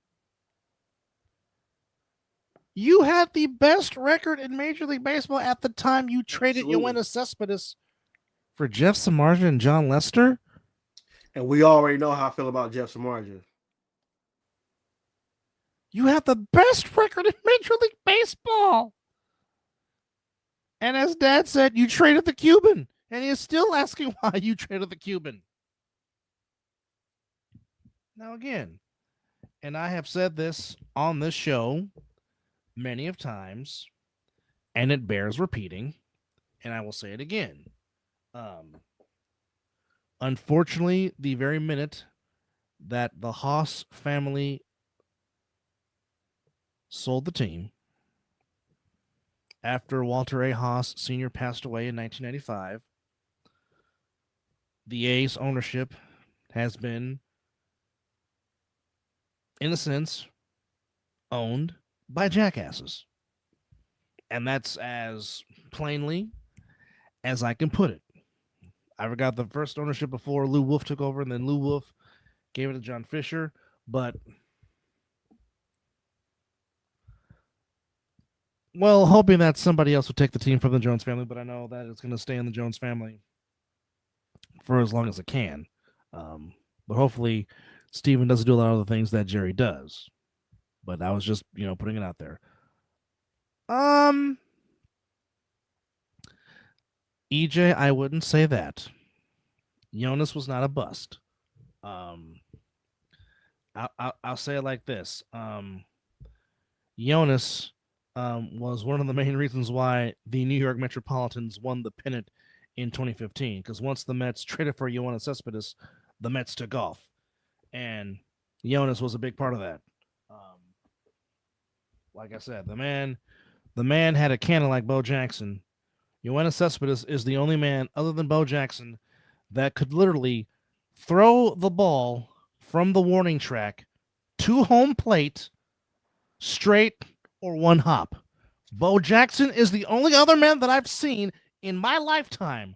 You had the best record in Major League Baseball at the time you traded Yoenis Cespedes for Jeff Samardzija and John Lester. And we already know how I feel about Jeff Samardzija. You have the best record in Major League Baseball. And as Dad said, you traded the Cuban. And he's still asking why you traded the Cuban. Now again, and I have said this on this show many of times, and it bears repeating, and I will say it again. Unfortunately, the very minute that the Haas family sold the team, after Walter A. Haas Sr. passed away in 1995, the A's ownership has been, in a sense, owned by jackasses. And that's as plainly as I can put it. I forgot the first ownership before Lou Wolf took over, and then Lou Wolf gave it to John Fisher. But, well, hoping that somebody else would take the team from the Jones family, but I know that it's going to stay in the Jones family for as long as it can. But hopefully Steven doesn't do a lot of the things that Jerry does. But I was just, putting it out there. EJ, I wouldn't say that. Yoenis was not a bust. I'll say it like this. Yoenis was one of the main reasons why the New York Metropolitans won the pennant in 2015. Because once the Mets traded for Yoenis Cespedes, the Mets took off. And Yoenis was a big part of that. Like I said, the man had a cannon like Bo Jackson. Yoenis Cespedes is the only man other than Bo Jackson that could literally throw the ball from the warning track to home plate straight or one hop. Bo Jackson is the only other man that I've seen in my lifetime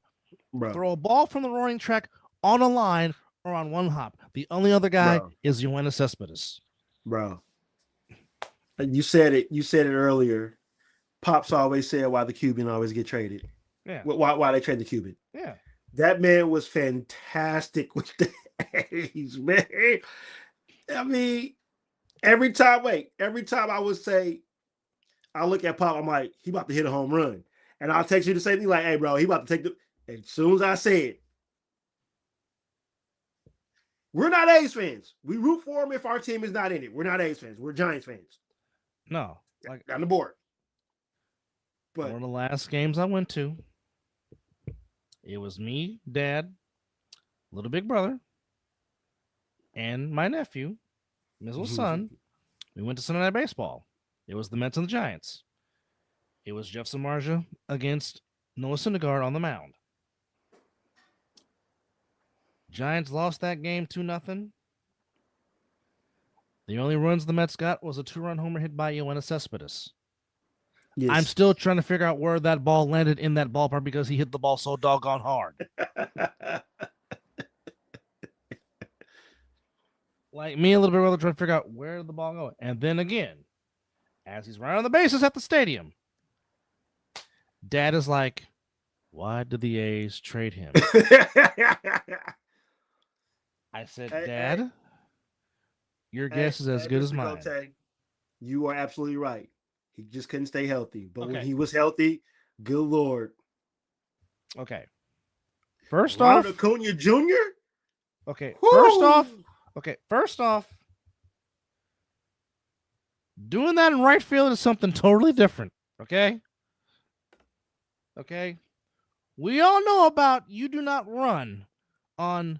throw a ball from the warning track on a line or on one hop. The only other guy is Yoenis Cespedes. Bro. You said it earlier. Pops always said why the Cuban always get traded. Yeah. Why they trade the Cuban. Yeah. That man was fantastic with the A's, man. I mean, every time I would say, I look at Pop, I'm like, he about to hit a home run. And I'll text you the same thing, like, hey, bro, he about to take the. As soon as I say it, we're not A's fans. We root for him if our team is not in it. We're not A's fans. We're Giants fans. No. Like on the board. But one of the last games I went to, it was me, Dad, little big brother, and my nephew, Mizzle's son. We went to Sunday Night Baseball. It was the Mets and the Giants. It was Jeff Samardzija against Noah Syndergaard on the mound. Giants lost that game 2-0. The only runs the Mets got was a 2-run homer hit by Yoenis Cespedes. Yes. I'm still trying to figure out where that ball landed in that ballpark because he hit the ball so doggone hard. Like me and little bit brother trying to figure out where the ball going. And then again, as he's running on the bases at the stadium, Dad is like, why did the A's trade him? I said, Dad, your guess is as good as mine. You are absolutely right. He just couldn't stay healthy. But when he was healthy, good Lord. Okay. First Ronald off, Acuna Jr.? Okay. Woo! First off, doing that in right field is something totally different. Okay. We all know about you do not run on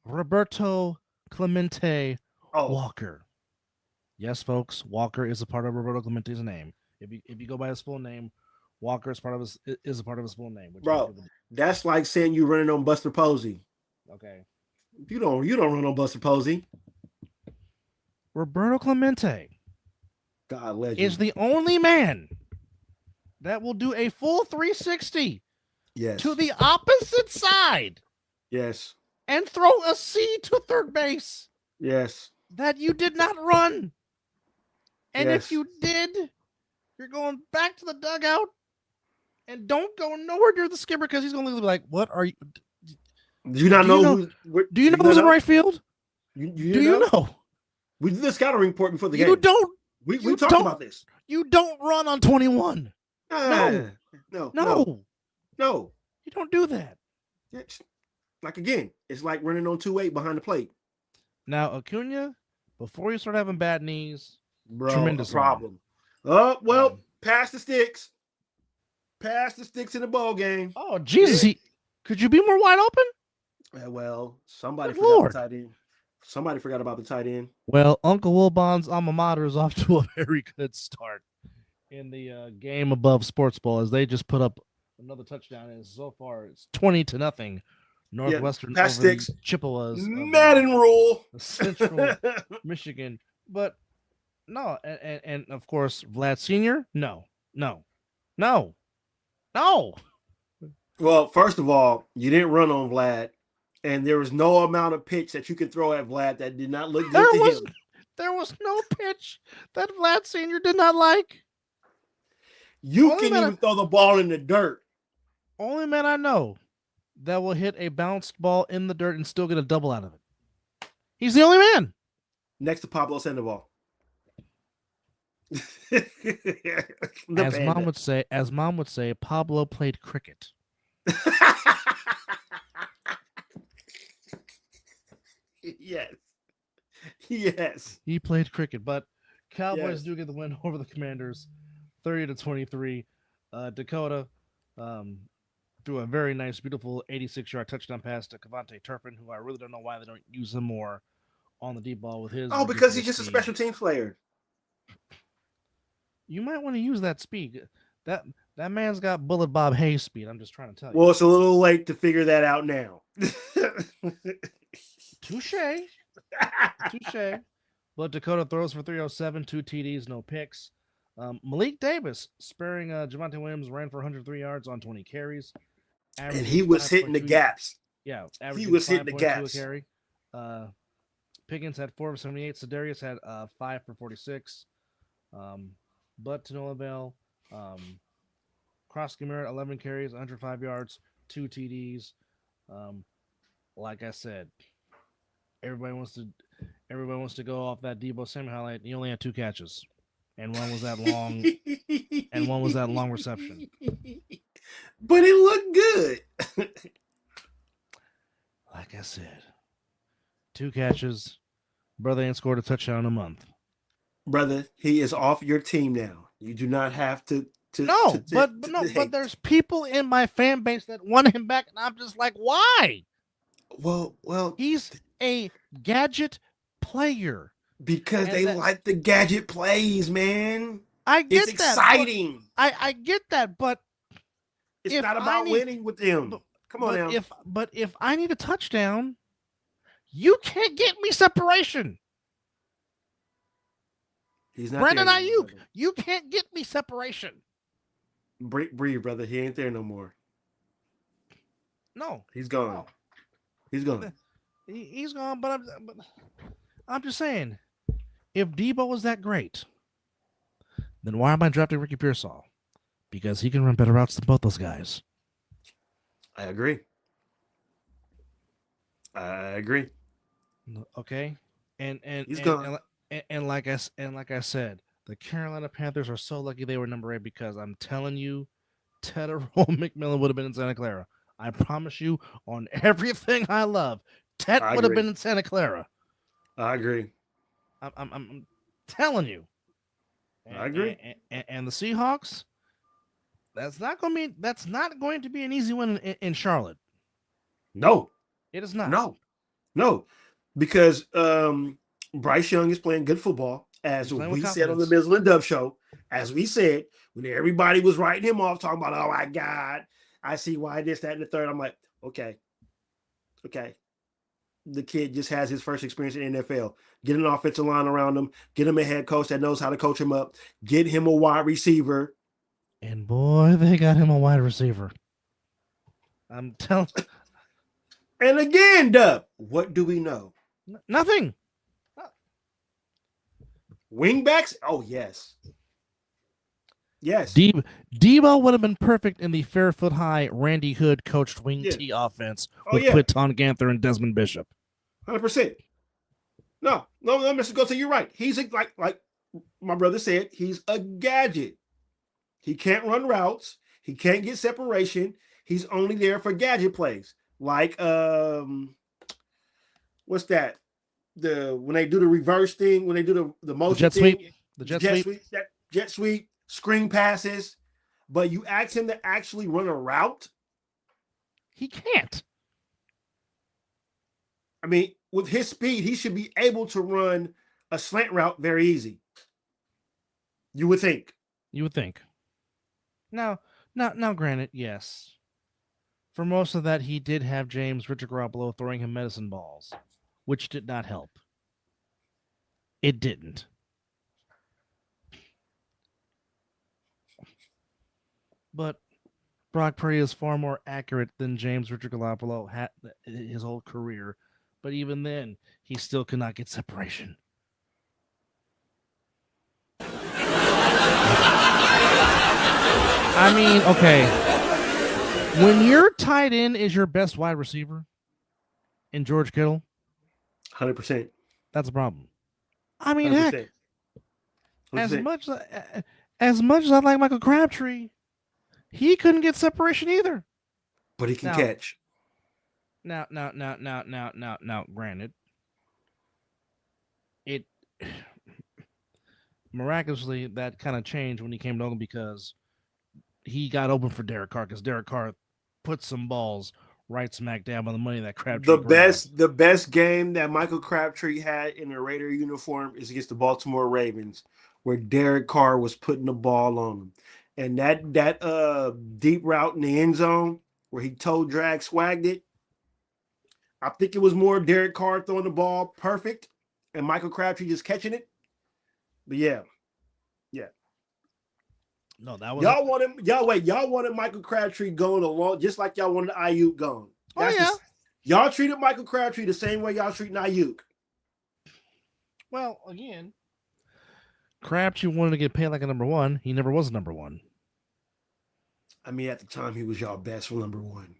Roberto Clemente Walker. Yes, folks, Walker is a part of Roberto Clemente's name. If you go by his full name, Walker is a part of his full name. Bro, that's like saying you running on Buster Posey. Okay. You don't run on Buster Posey. Roberto Clemente God legend. is the only man that will do a full 360 to the opposite side. Yes. And throw a C to third base. Yes. That you did not run. And if you did, you're going back to the dugout and don't go nowhere near the skipper because he's going to be like, what are you? Do you not know? Do you know who's in right field? Do you know? We did the scouting report before the game. You don't. We talked about this. You don't run on 21. No. You don't do that. Like, again, it's like running on 2-8 behind the plate. Now, Acuna, before you start having bad knees, bro, tremendous problem. Pass the sticks. Pass the sticks in the ball game. Oh, Jesus. Could you be more wide open? Somebody forgot the tight end. Somebody forgot about the tight end. Well, Uncle Wilbon's alma mater is off to a very good start in the game above Sports Ball as they just put up another touchdown. And so far, it's 20-0. Northwestern over sticks. Chippewas. Madden rule. Central Michigan. But no, and of course, Vlad Sr., no. Well, first of all, you didn't run on Vlad, and there was no amount of pitch that you could throw at Vlad that did not look good to him. There was no pitch that Vlad Sr. did not like. You can even throw the ball in the dirt. Only man I know that will hit a bounced ball in the dirt and still get a double out of it. He's the only man. Next to Pablo Sandoval. As mom would say, Pablo played cricket. Yes. He played cricket, but Cowboys do get the win over the Commanders, 30-23. Dakota threw a very nice, beautiful 86-yard touchdown pass to Cavante Turpin, who I really don't know why they don't use him more on the deep ball with his. Oh, because he's just a special teams player. You might want to use that speed. That man's got Bullet Bob Hayes speed. I'm just trying to tell you. Well, it's a little late to figure that out now. Touche. Touche. But Dakota throws for 307, 2 TDs, no picks. Malik Davis, sparing Javonte Williams, ran for 103 yards on 20 carries. And he was hitting the gaps. Yeah, he was hitting the gaps. A carry. Pickens had 4 for 78. Sedarius had 5 for 46. But to no avail. Krosky Merritt, 11 carries, 105 yards, 2 TDs. Like I said, everybody wants to go off that Deebo Samuel highlight. He only had 2 catches, and one was that long, reception. But it looked good. Like I said, 2 catches. Brother ain't scored a touchdown in a month. Brother, he is off your team now. You do not have to. But there's people in my fan base that want him back, and I'm just like, why? Well, he's a gadget player because they like the gadget plays, man. I get it's exciting. I get that, but it's not about winning with them. Come on now. If I need a touchdown, you can't get me separation. He's not Brandon Ayuk. You can't get me separation. Breathe, brother. He ain't there no more. No, he's gone. No. He's gone. He's gone. But I'm just saying, if Deebo was that great, then why am I drafting Ricky Pearsall? Because he can run better routes than both those guys. I agree. Okay, and he's gone. And like I said, the Carolina Panthers are so lucky they were number 8 because I'm telling you, Tedderone McMillan would have been in Santa Clara. I promise you, on everything I love, Ted would have been in Santa Clara. I agree. I'm telling you. I agree. And the Seahawks, that's not going to be an easy one in Charlotte. No, it is not. No, because Bryce Young is playing good football, as we said on the Mizzle and Dove show. As we said, when everybody was writing him off, talking about, oh my God, I see why this, that, and the third. I'm like, okay. The kid just has his first experience in the NFL. Get an offensive line around him. Get him a head coach that knows how to coach him up. Get him a wide receiver. And boy, they got him a wide receiver. I'm telling. And again, Dub, what do we know? Nothing. Wingbacks? Oh, yes. Yes. Deebo would have been perfect in the Fairfoot High, Randy Hood coached wing T offense with Quinton Ganther and Desmond Bishop. 100%. No, Mr. Goethe, you're right. He's like my brother said, he's a gadget. He can't run routes. He can't get separation. He's only there for gadget plays. Like, what's that? When they do the reverse thing, when they do the motion jet sweep, screen passes, but you ask him to actually run a route, he can't. I mean, with his speed, he should be able to run a slant route very easy. You would think. Now, granted, yes. For most of that, he did have Richard Garoppolo throwing him medicine balls, which did not help. It didn't. But Brock Purdy is far more accurate than Richard Garoppolo had his whole career. But even then, he still could not get separation. I mean, okay. When your tight end is your best wide receiver in George Kittle, 100%. That's a problem. I mean, 100%. heck, as much as I like Michael Crabtree, he couldn't get separation either. But he can catch. Now, granted, it miraculously that kind of changed when he came to Oakland because he got open for Derek Carr because Derek Carr put some balls right smack down on the money that Crabtree. The best game that Michael Crabtree had in a Raider uniform is against the Baltimore Ravens, where Derek Carr was putting the ball on him. And that deep route in the end zone where he toe drag swagged it, I think it was more Derek Carr throwing the ball perfect and Michael Crabtree just catching it. But yeah. No, that was y'all wanted Michael Crabtree going along just like y'all wanted Ayuk going. Y'all treated Michael Crabtree the same way y'all treating Ayuk. Well, again, Crabtree wanted to get paid like a number one. He never was a number one. I mean, at the time, he was y'all best for number one.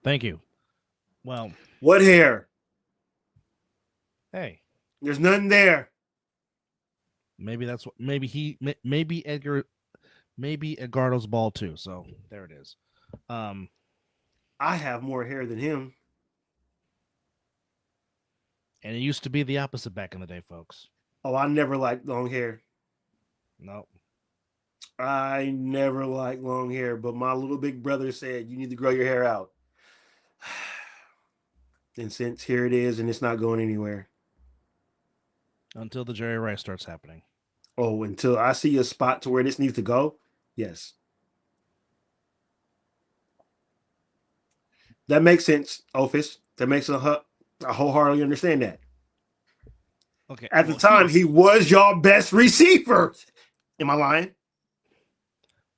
Thank you. Well, what hair? Hey, there's nothing there. Maybe that's what. Maybe Edgardo's ball too. So there it is. I have more hair than him. And it used to be the opposite back in the day, folks. Oh, I never liked long hair. No. I never liked long hair, but my little big brother said, you need to grow your hair out. And since here it is, and it's not going anywhere. Until the Jerry Rice starts happening. Oh, until I see a spot to where this needs to go? Yes. That makes sense, Ophis. That makes I wholeheartedly understand that. Okay. At the time, he was your best receiver. Am I lying?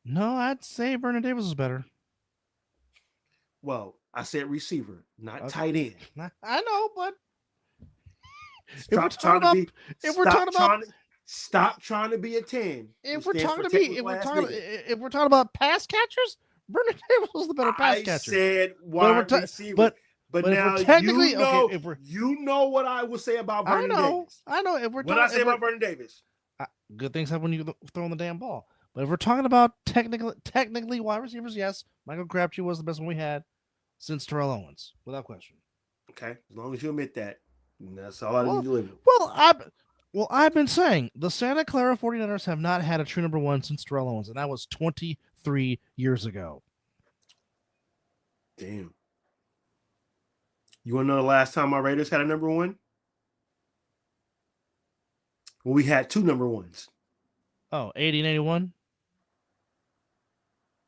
No, I'd say Vernon Davis was better. Well, I said receiver, not tight end. I know, but stop trying to be a 10. If we're talking about pass catchers, Vernon Davis was the better pass catcher. I said wide receiver. But now you know what I would say about Vernon Davis. I know. What I say about Vernon Davis. Good things happen when you throw in the damn ball. But if we're talking about technically wide receivers, yes, Michael Crabtree was the best one we had since Terrell Owens, without question. Okay, as long as you admit that, that's all I need to live with. Well, I've been saying the Santa Clara 49ers have not had a true number one since Terrell Owens, and that was 23 years ago. Damn. You want to know the last time my Raiders had a number one? Well, we had two number ones. Oh, 80 and 81?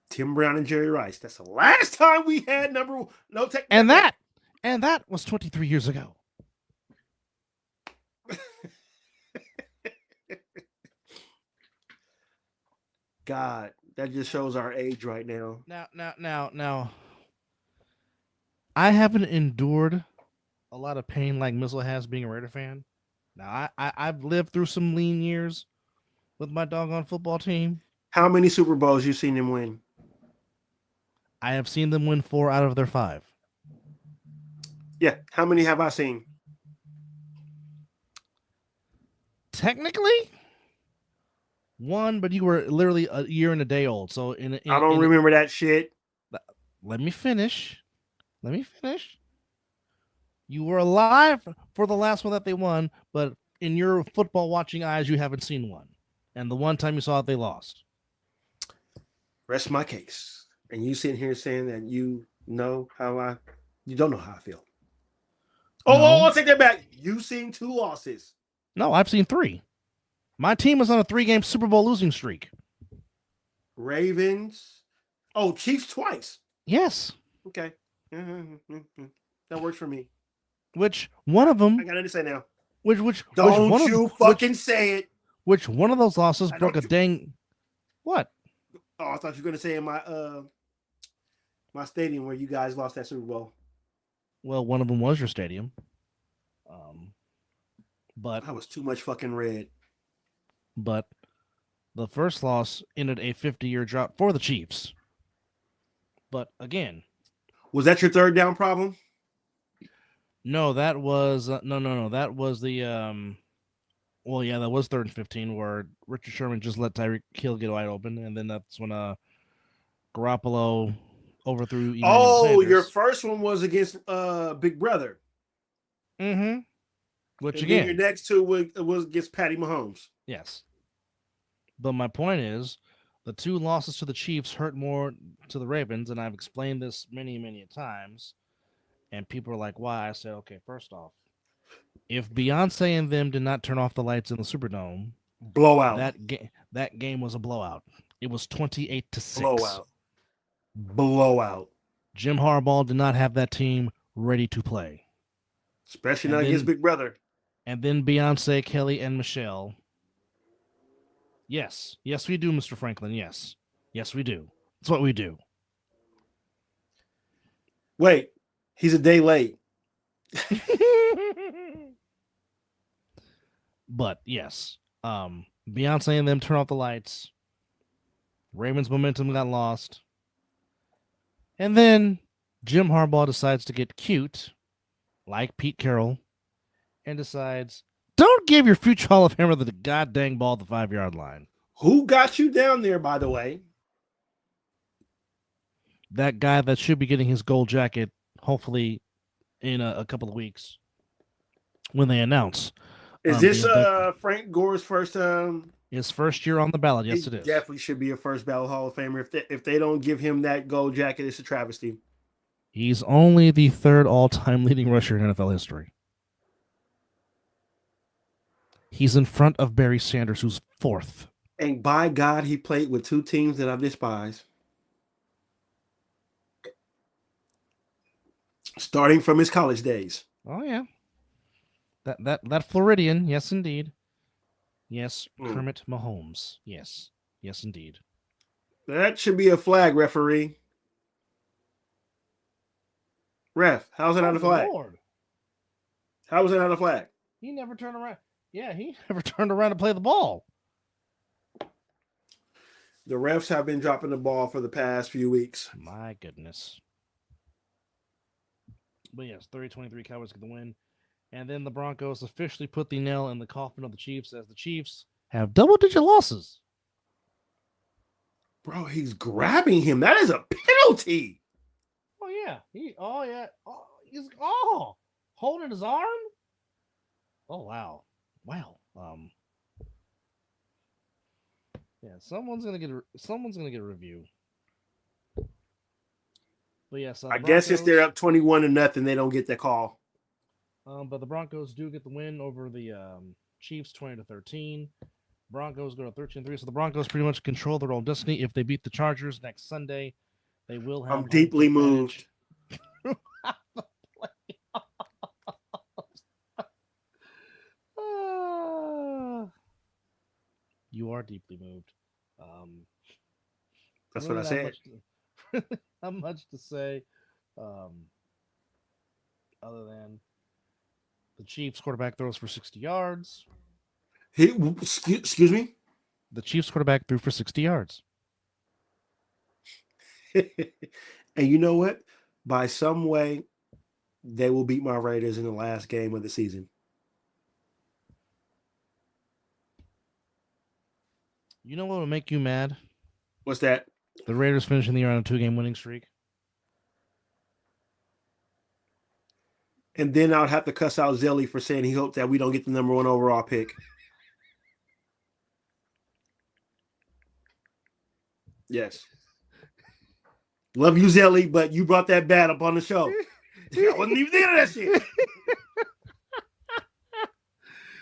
Tim Brown and Jerry Rice. That's the last time we had number one. No tech. And that was 23 years ago. God, that just shows our age right now. Now. I haven't endured a lot of pain like Mizzle has being a Raider fan. Now, I've lived through some lean years with my doggone football team. How many Super Bowls you seen them win? I have seen them win 4 out of their 5. Yeah, how many have I seen? Technically, 1, but you were literally a year and a day old. So I don't remember that shit. Let me finish. You were alive for the last one that they won, but in your football watching eyes, you haven't seen one. And the one time you saw it, they lost. Rest my case. And you sitting here saying that you don't know how I feel. I'll take that back. You've seen 2 losses. No, I've seen 3. My team was on a 3-game Super Bowl losing streak. Ravens. Oh, Chiefs twice. Yes. Okay. That works for me. Which one of them? I got to say now. Don't say it. Which one of those losses broke a dang? What? Oh, I thought you were going to say in my stadium where you guys lost that Super Bowl. Well, one of them was your stadium. But I was too much fucking red. But the first loss ended a 50-year drought for the Chiefs. But again, was that your third down problem? No, that was no. That was the well, yeah, that was 3rd and 15 where Richard Sherman just let Tyreek Hill get wide open, and then that's when Garoppolo overthrew. Sanders. Your first one was against Big Brother. Mm-hmm. Which and again, your next 2 was against Patty Mahomes. Yes. But my point is, the 2 losses to the Chiefs hurt more to the Ravens, and I've explained this many, many times. And people are like, why? I said, okay, first off, If Beyonce and them did not turn off the lights in the Superdome, Blowout. that game was a blowout. It was 28-6. Blowout. Jim Harbaugh did not have that team ready to play. Especially not against Big Brother. And then Beyonce, Kelly, and Michelle. Yes. Yes, we do, Mr. Franklin. Yes. Yes, we do. That's what we do. Wait. He's a day late. But, yes. Beyonce and them turn off the lights. Raymond's momentum got lost. And then Jim Harbaugh decides to get cute, like Pete Carroll, and decides, don't give your future Hall of Famer the goddamn ball at the 5-yard line. Who got you down there, by the way? That guy that should be getting his gold jacket, hopefully, in a couple of weeks when they announce. Is this Frank Gore's first? His first year on the ballot. Yes, it is. Definitely should be a first ballot Hall of Famer. If they don't give him that gold jacket, it's a travesty. He's only the third all-time leading rusher in NFL history. He's in front of Barry Sanders, who's fourth. And by God, he played with two teams that I despise. Starting from his college days. Oh, yeah. That Floridian, yes, indeed. Yes, Kermit Mahomes. Yes. Yes, indeed. That should be a flag, referee. Ref, how's it not a flag? Lord. How was it not a flag? He never turned around. Yeah, he never turned around to play the ball. The refs have been dropping the ball for the past few weeks. My goodness. But yes, 30-23 Cowboys get the win. And then the Broncos officially put the nail in the coffin of the Chiefs as the Chiefs have double-digit losses. Bro, he's grabbing him. That is a penalty. Oh, yeah. He's holding his arm? Oh, wow. Wow. Yeah, someone's gonna get a review. But yes, I guess if they're up 21-0, they don't get that call. But the Broncos do get the win over the Chiefs, 20-13. Broncos go to 13-3, so the Broncos pretty much control their own destiny. If they beat the Chargers next Sunday, they will have. I'm deeply moved. You are deeply moved. That's what I said. Not much to say, other than the Chiefs quarterback throws for 60 yards. Excuse me? The Chiefs quarterback threw for 60 yards. And you know what? By some way, they will beat my Raiders in the last game of the season. You know what would make you mad? What's that? The Raiders finishing the year on a 2-game winning streak. And then I would have to cuss out Zelly for saying he hoped that we don't get the number 1 overall pick. Yes. Love you, Zelly, but you brought that bad up on the show. I wasn't even thinking of that shit.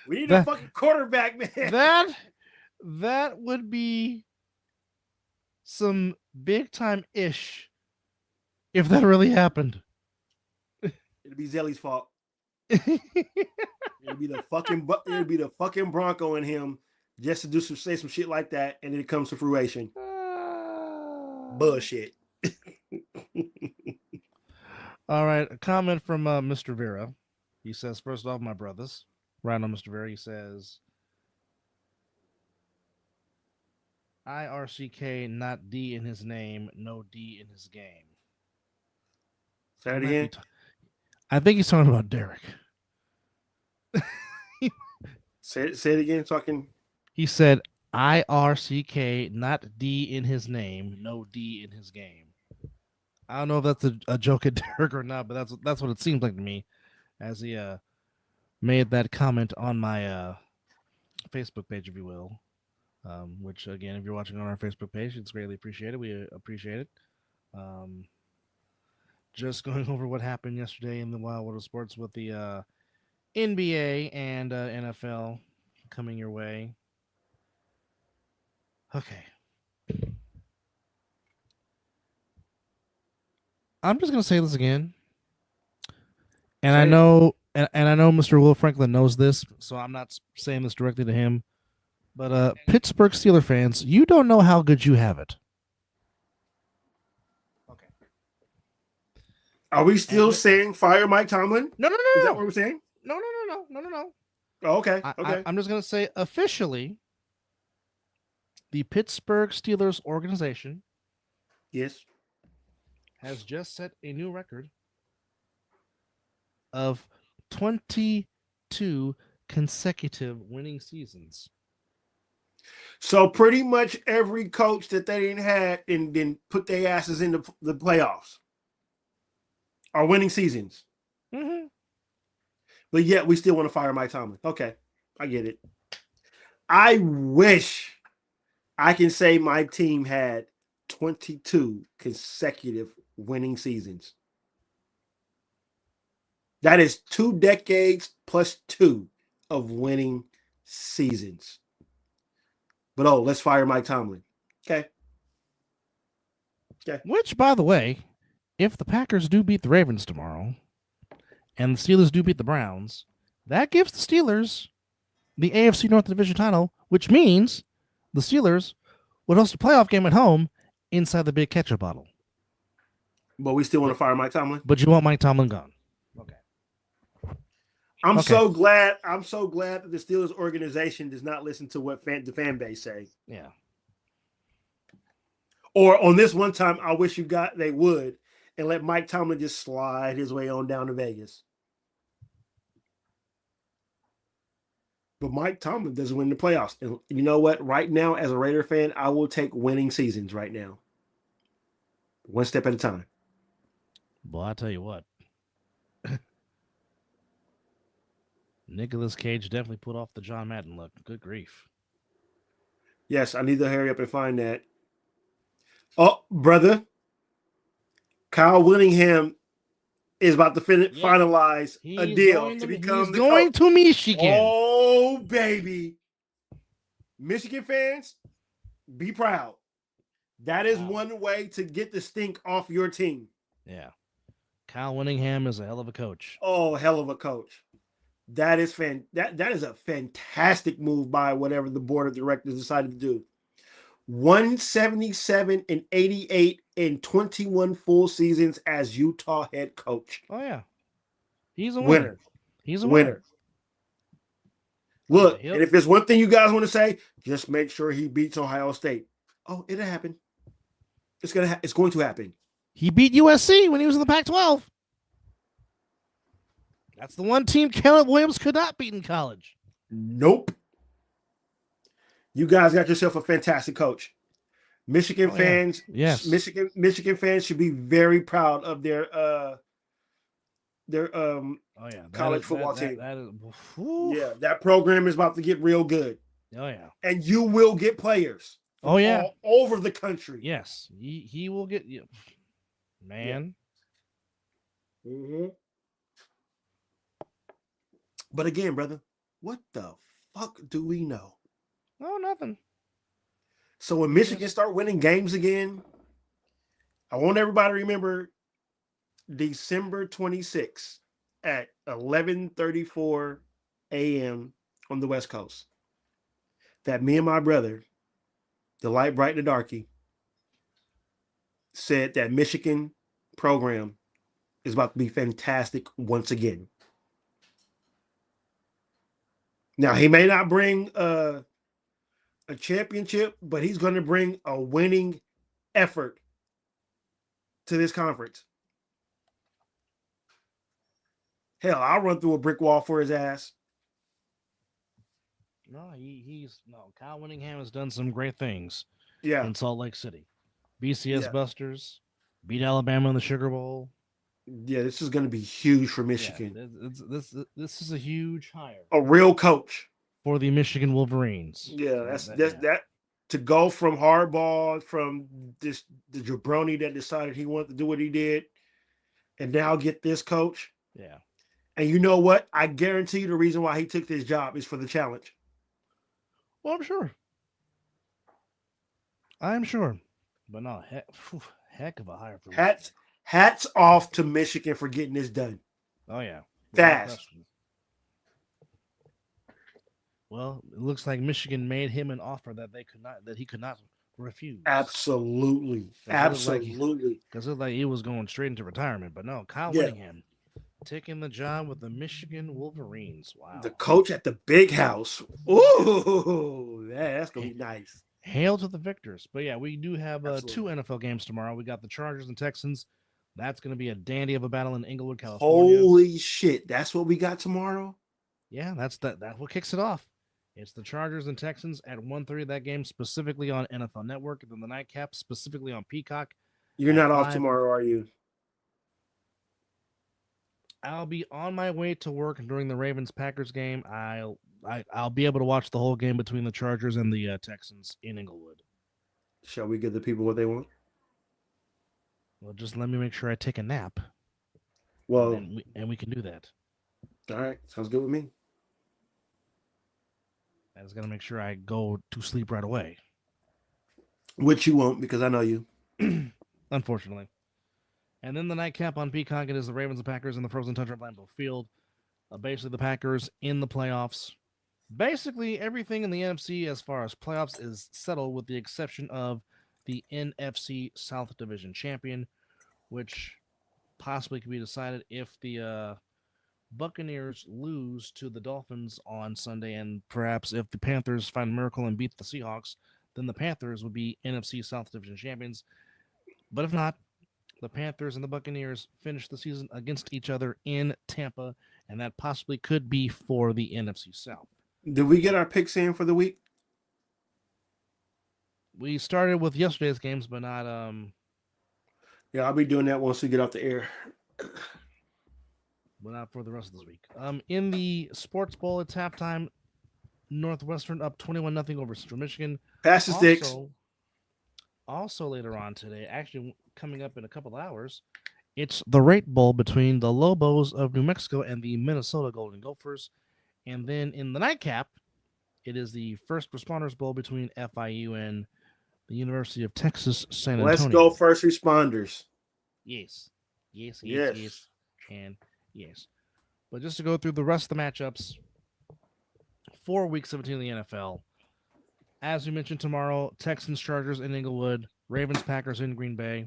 We need a fucking quarterback, man. That would be some big time ish if that really happened. It'd be Zelly's fault. It'd be the fucking Bronco in him just to say some shit like that, and then it comes to fruition. Bullshit. All right, a comment from Mr. Vera. He says, first off, my brothers. Right on, Mr. Vera. He says, IRCK, not D in his name, no D in his game. Say that again? I think he's talking about Derek. Say it again so I can... He said, IRCK, not D in his name, no D in his game. I don't know if that's a joke at Derek or not, but that's what it seems like to me as he made that comment on my Facebook page, if you will. Which, again, if you're watching on our Facebook page, it's greatly appreciated. We appreciate it. Just going over what happened yesterday in the Wild World of Sports with the NBA and NFL coming your way. Okay. I'm just gonna say this again. And I know and I know Mr. Will Franklin knows this, so I'm not saying this directly to him. But Pittsburgh Steelers fans, you don't know how good you have it. Okay. Are we still saying fire Mike Tomlin? No. Is that what we're saying? No. Oh, okay. Okay. I'm just gonna say officially, the Pittsburgh Steelers organization, yes, has just set a new record of 22 consecutive winning seasons. So pretty much every coach that they didn't have and then put their asses in the playoffs are winning seasons. Mm-hmm. But yet we still want to fire Mike Tomlin. Okay, I get it. I wish I can say my team had 22 consecutive winning seasons. That is 2 decades plus 2 of winning seasons. But let's fire Mike Tomlin. Okay. Which, by the way, if the Packers do beat the Ravens tomorrow and the Steelers do beat the Browns, that gives the Steelers the AFC North Division title, which means the Steelers would host a playoff game at home inside the big ketchup bottle. But we still want to fire Mike Tomlin? But you want Mike Tomlin gone. Okay. I'm so glad that the Steelers organization does not listen to what the fan base say. Yeah. Or on this one time, I wish they would and let Mike Tomlin just slide his way on down to Vegas. But Mike Tomlin doesn't win the playoffs. And you know what? Right now, as a Raider fan, I will take winning seasons right now. One step at a time. Well, I tell you what. Nicolas Cage definitely put off the John Madden look. Good grief. Yes, I need to hurry up and find that. Oh, brother. Kyle Willingham is about to finalize a deal to become the coach. He's going to Michigan. Oh, baby. Michigan fans, be proud. That is one way to get the stink off your team. Yeah. Kyle Willingham is a hell of a coach. Oh, hell of a coach. That is that is a fantastic move by whatever the board of directors decided to do. 177 and 88 in 21 full seasons as Utah head coach. Oh yeah. He's a winner. He's a winner. Look, and if there's one thing you guys want to say, just make sure he beats Ohio State. Oh, it'll happen. It's going to happen. He beat USC when he was in the Pac-12. That's the one team Caleb Williams could not beat in college. Nope. You guys got yourself a fantastic coach. Michigan fans, yes. Michigan fans should be very proud of their college football team. That program is about to get real good. Oh yeah. And you will get players. Oh yeah. All over the country. Yes. He will get you. Man. Yeah. Mm-hmm. But again, brother, what the fuck do we know? Oh, nothing. So when Michigan start winning games again, I want everybody to remember December 26th at 11:34 a.m. on the West Coast. That me and my brother, the light, bright, and the darky, said that Michigan program is about to be fantastic once again. Now, he may not bring a championship, but he's going to bring a winning effort to this conference. Hell, I'll run through a brick wall for his ass. No, Kyle Willingham has done some great things. Yeah. In Salt Lake City. BCS Busters, beat Alabama in the Sugar Bowl. Yeah, this is going to be huge for Michigan. Yeah, this is a huge hire. A real coach for the Michigan Wolverines. Yeah, that to go from hardball, from the jabroni that decided he wanted to do what he did, and now get this coach. Yeah, And you know what? I guarantee you the reason why he took this job is for the challenge. Well, I'm sure. I'm sure. But no, heck of a hire for Michigan. Hats off to Michigan for getting this done. Oh, yeah. Fast. Well, it looks like Michigan made him an offer that he could not refuse. Absolutely. Absolutely. Because it looked like he was going straight into retirement. But no, Kyle Whittingham taking the job with the Michigan Wolverines. Wow. The coach at the big house. Ooh, that's going to be nice. Hail to the victors. But yeah, we do have 2 NFL games tomorrow. We got the Chargers and Texans. That's going to be a dandy of a battle in Inglewood, California. Holy shit. That's what we got tomorrow? Yeah, that's what kicks it off. It's the Chargers and Texans at 1:30. That game specifically on NFL Network. And then the nightcap specifically on Peacock. You're not off tomorrow, are you? I'll be on my way to work during the Ravens-Packers game. I'll be able to watch the whole game between the Chargers and the Texans in Inglewood. Shall we give the people what they want? Well, just let me make sure I take a nap. Well, and we can do that. All right, sounds good with me. I just gotta make sure I go to sleep right away. Which you won't, because I know you. Unfortunately. And then the nightcap on Peacock, it is the Ravens and Packers in the Frozen Tundra at Lambeau Field. Basically, the Packers in the playoffs. Basically, everything in the NFC as far as playoffs is settled with the exception of the NFC South Division champion, which possibly could be decided if the Buccaneers lose to the Dolphins on Sunday, and perhaps if the Panthers find a miracle and beat the Seahawks, then the Panthers would be NFC South Division champions. But if not, the Panthers and the Buccaneers finish the season against each other in Tampa, and that possibly could be for the NFC South. Did we get our picks in for the week? We started with yesterday's games, but not Yeah, I'll be doing that once we get off the air. But not for the rest of this week. In the Sports Bowl, it's halftime. Northwestern up 21-0 over Central Michigan. Pass the sticks. Also later on today, actually coming up in a couple hours, it's the Rate Bowl between the Lobos of New Mexico and the Minnesota Golden Gophers. And then in the nightcap, it is the First Responders Bowl between FIU and the University of Texas, San Antonio. Let's go First Responders. Yes. And yes. But just to go through the rest of the matchups for Week 17 of the NFL, as we mentioned tomorrow, Texans, Chargers in Inglewood, Ravens, Packers in Green Bay.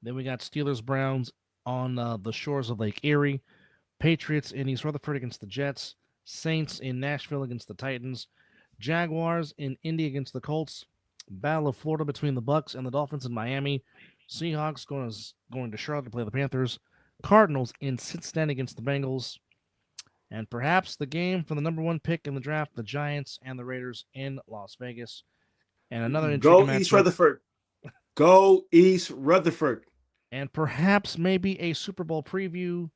Then we got Steelers, Browns on the shores of Lake Erie, Patriots in East Rutherford against the Jets, Saints in Nashville against the Titans, Jaguars in Indy against the Colts, Battle of Florida between the Bucs and the Dolphins in Miami, Seahawks going to Charlotte to play the Panthers, Cardinals in Cincinnati against the Bengals, and perhaps the game for the number 1 pick in the draft, the Giants and the Raiders in Las Vegas. And another Go East Rutherford. Go East Rutherford. And perhaps maybe a Super Bowl preview,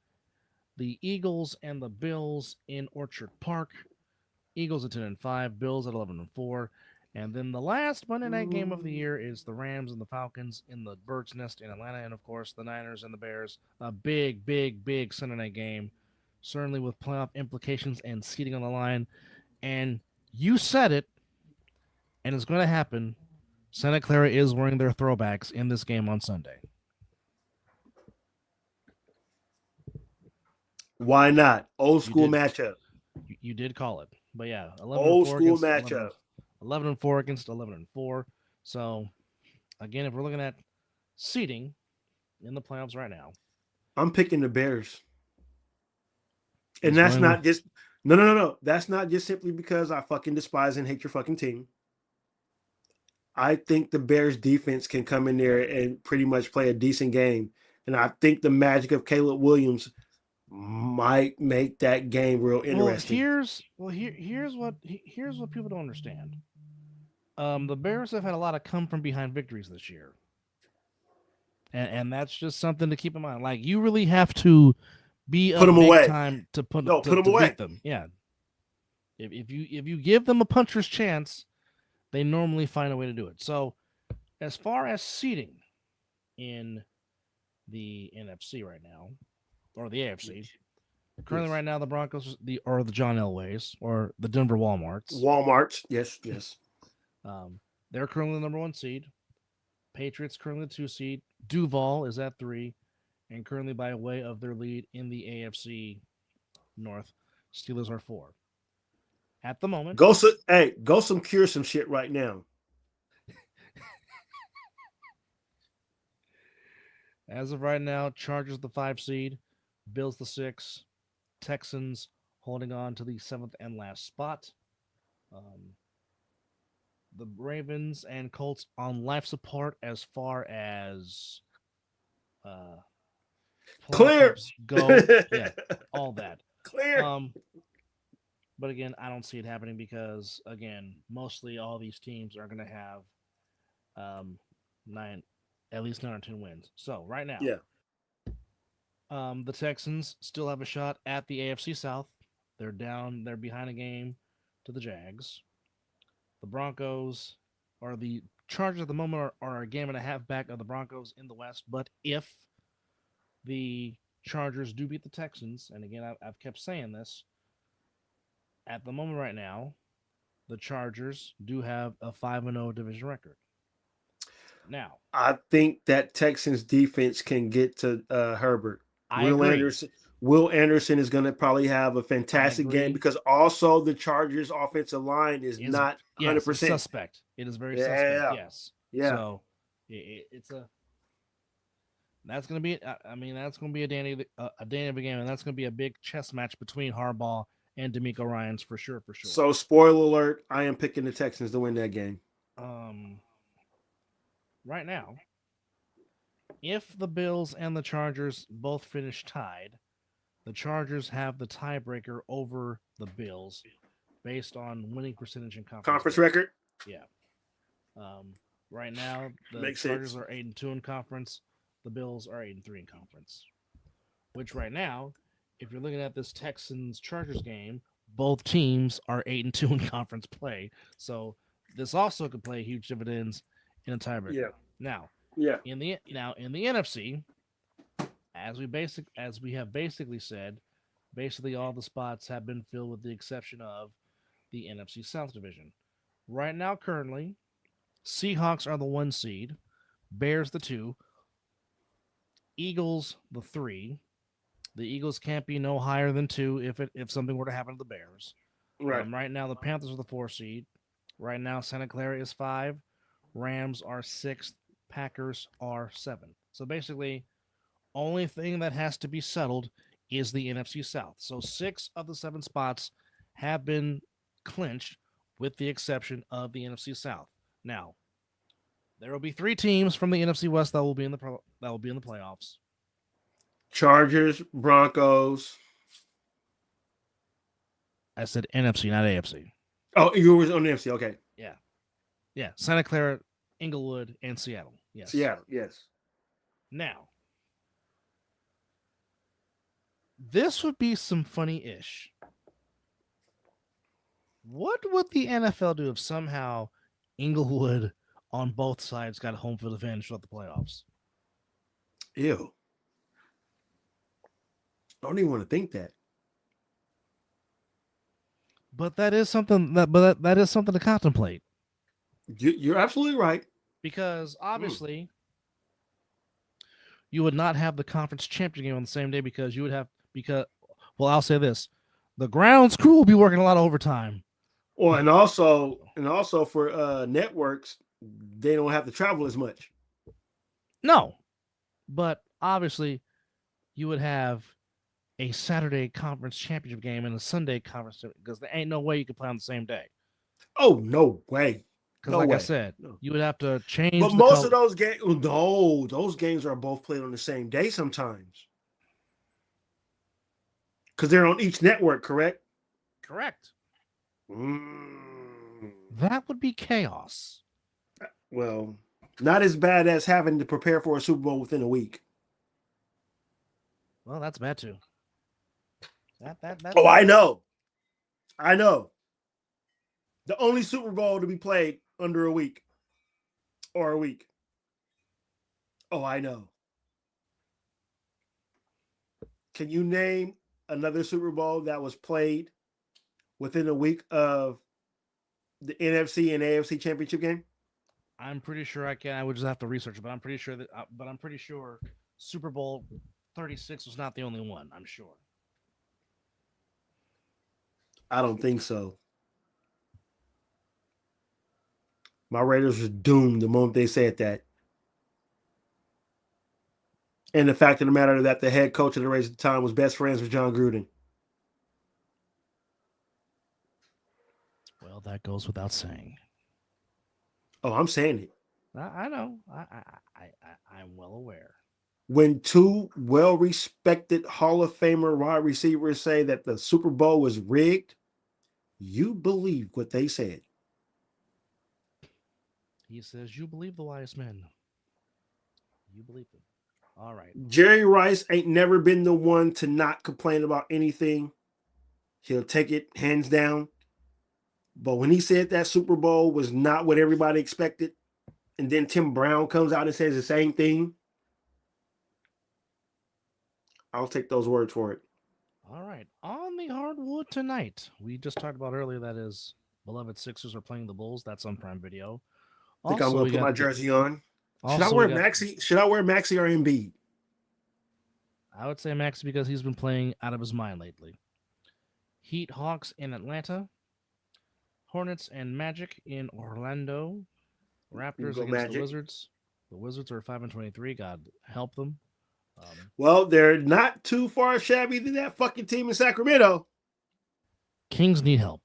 the Eagles and the Bills in Orchard Park. Eagles at 10-5, Bills at 11-4. And then the last Monday night game of the year is the Rams and the Falcons in the Bird's Nest in Atlanta. And, of course, the Niners and the Bears. A big, big, big Sunday night game, certainly with playoff implications and seeding on the line. And you said it, and it's going to happen. Santa Clara is wearing their throwbacks in this game on Sunday. Why not? Old school matchup. You did call it. But yeah, old school matchup. 11-4 against 11-4. So again, if we're looking at seeding in the playoffs right now, I'm picking the Bears. And that's not just no. That's not just simply because I fucking despise and hate your fucking team. I think the Bears defense can come in there and pretty much play a decent game. And I think the magic of Caleb Williams might make that game real interesting. Here's what people don't understand. The Bears have had a lot of come from behind victories this year. And that's just something to keep in mind. Like, you really have to be put them away time to put them to away. Beat them. Yeah. If you give them a puncher's chance, they normally find a way to do it. So, as far as seeding in the NFC right now, or the AFC. Currently, right now, the Broncos or the John Elways or the Denver Walmarts. Walmart, yes. They're currently the number 1 seed. Patriots currently the 2 seed. Duval is at 3, and currently by way of their lead in the AFC North, Steelers are 4. At the moment, go some cure some shit right now. As of right now, Chargers the 5 seed, Bills the 6, Texans holding on to the 7th and last spot. The Ravens and Colts on life support as far as clear go. Yeah, all that. Clear. But again, I don't see it happening because again, mostly all these teams are going to have at least 9 or 10 wins. So right now, the Texans still have a shot at the AFC South. They're behind a game to the Jags. The Broncos or the Chargers at the moment are a game and a half back of the Broncos in the West. But if the Chargers do beat the Texans, and again, I've kept saying this, at the moment right now, the Chargers do have a 5-0 division record. Now, I think that Texans defense can get to Herbert. I agree. Will Anderson is going to probably have a fantastic game because also the Chargers offensive line is not 100%. It's suspect. It is very suspect. Yes. Yeah. So that's going to be. That's going to be a dandy of a game, and that's going to be a big chess match between Harbaugh and DeMeco Ryans for sure. So spoiler alert: I am picking the Texans to win that game. Right now, if the Bills and the Chargers both finish tied, the Chargers have the tiebreaker over the Bills based on winning percentage and conference record. Yeah. Right now, the Makes Chargers sense. are 8-2 in conference. The Bills are 8-3 in conference. Which right now, if you're looking at this Texans-Chargers game, both teams are 8-2 in conference play. So this also could play huge dividends in a tiebreaker. Yeah. Now, yeah. In the NFC, as we have basically said, basically all the spots have been filled with the exception of the NFC South division. Right now, currently, Seahawks are the 1 seed, Bears the 2, Eagles the 3. The Eagles can't be no higher than 2 if something were to happen to the Bears. Right. Right now, the Panthers are the 4 seed. Right now, Santa Clara is 5. Rams are 6th. Packers are 7. So basically, only thing that has to be settled is the NFC South. So 6 of the 7 spots have been clinched, with the exception of the NFC South. Now, there will be 3 teams from the NFC West that will be in the playoffs. Chargers, Broncos. I said NFC, not AFC. Oh, you were on NFC. Okay. Yeah. Santa Clara, Inglewood, and Seattle. Yes. Seattle. Yes. Now, this would be some funny-ish. What would the NFL do if somehow Inglewood on both sides got home field advantage throughout the playoffs? Ew. I don't even want to think that. But that is something that is something to contemplate. You're absolutely right. Because obviously, you would not have the conference championship game on the same day because you would have I'll say this: the grounds crew will be working a lot of overtime. Well, and also for networks, they don't have to travel as much. No, but obviously, you would have a Saturday conference championship game and a Sunday conference because there ain't no way you could play on the same day. Oh, no way. Because I said, you would have to change. But most of those games, those games are both played on the same day sometimes. Because they're on each network, correct? Correct. That would be chaos. Well, not as bad as having to prepare for a Super Bowl within a week. Well, that's bad too. I know. The only Super Bowl to be played under a week or a week. Oh, I know. Can you name another Super Bowl that was played within a week of the NFC and AFC championship game? I'm pretty sure I can. I would just have to research it, but I'm pretty sure that. But I'm pretty sure Super Bowl 36 was not the only one. I'm sure. I don't think so. My Raiders was doomed the moment they said that. And the fact of the matter that the head coach of the Raiders at the time was best friends with John Gruden. Well, that goes without saying. Oh, I'm saying it. I know. I'm well aware. When two well-respected Hall of Famer wide receivers say that the Super Bowl was rigged, you believe what they said. He says, "You believe the wise men. You believe them." All right. Jerry Rice ain't never been the one to not complain about anything. He'll take it hands down. But when he said that Super Bowl was not what everybody expected, and then Tim Brown comes out and says the same thing, I'll take those words for it. All right. On the hardwood tonight, we just talked about earlier that his beloved Sixers are playing the Bulls. That's on Prime Video. I think I'm going to put my jersey on. Should I wear Maxey? Should I wear Maxey or Embiid? I would say Maxey because he's been playing out of his mind lately. Heat Hawks in Atlanta. Hornets and Magic in Orlando. Raptors against the Wizards. The Wizards are 5-23. God help them. Well, they're not too far shabby than that fucking team in Sacramento. Kings need help.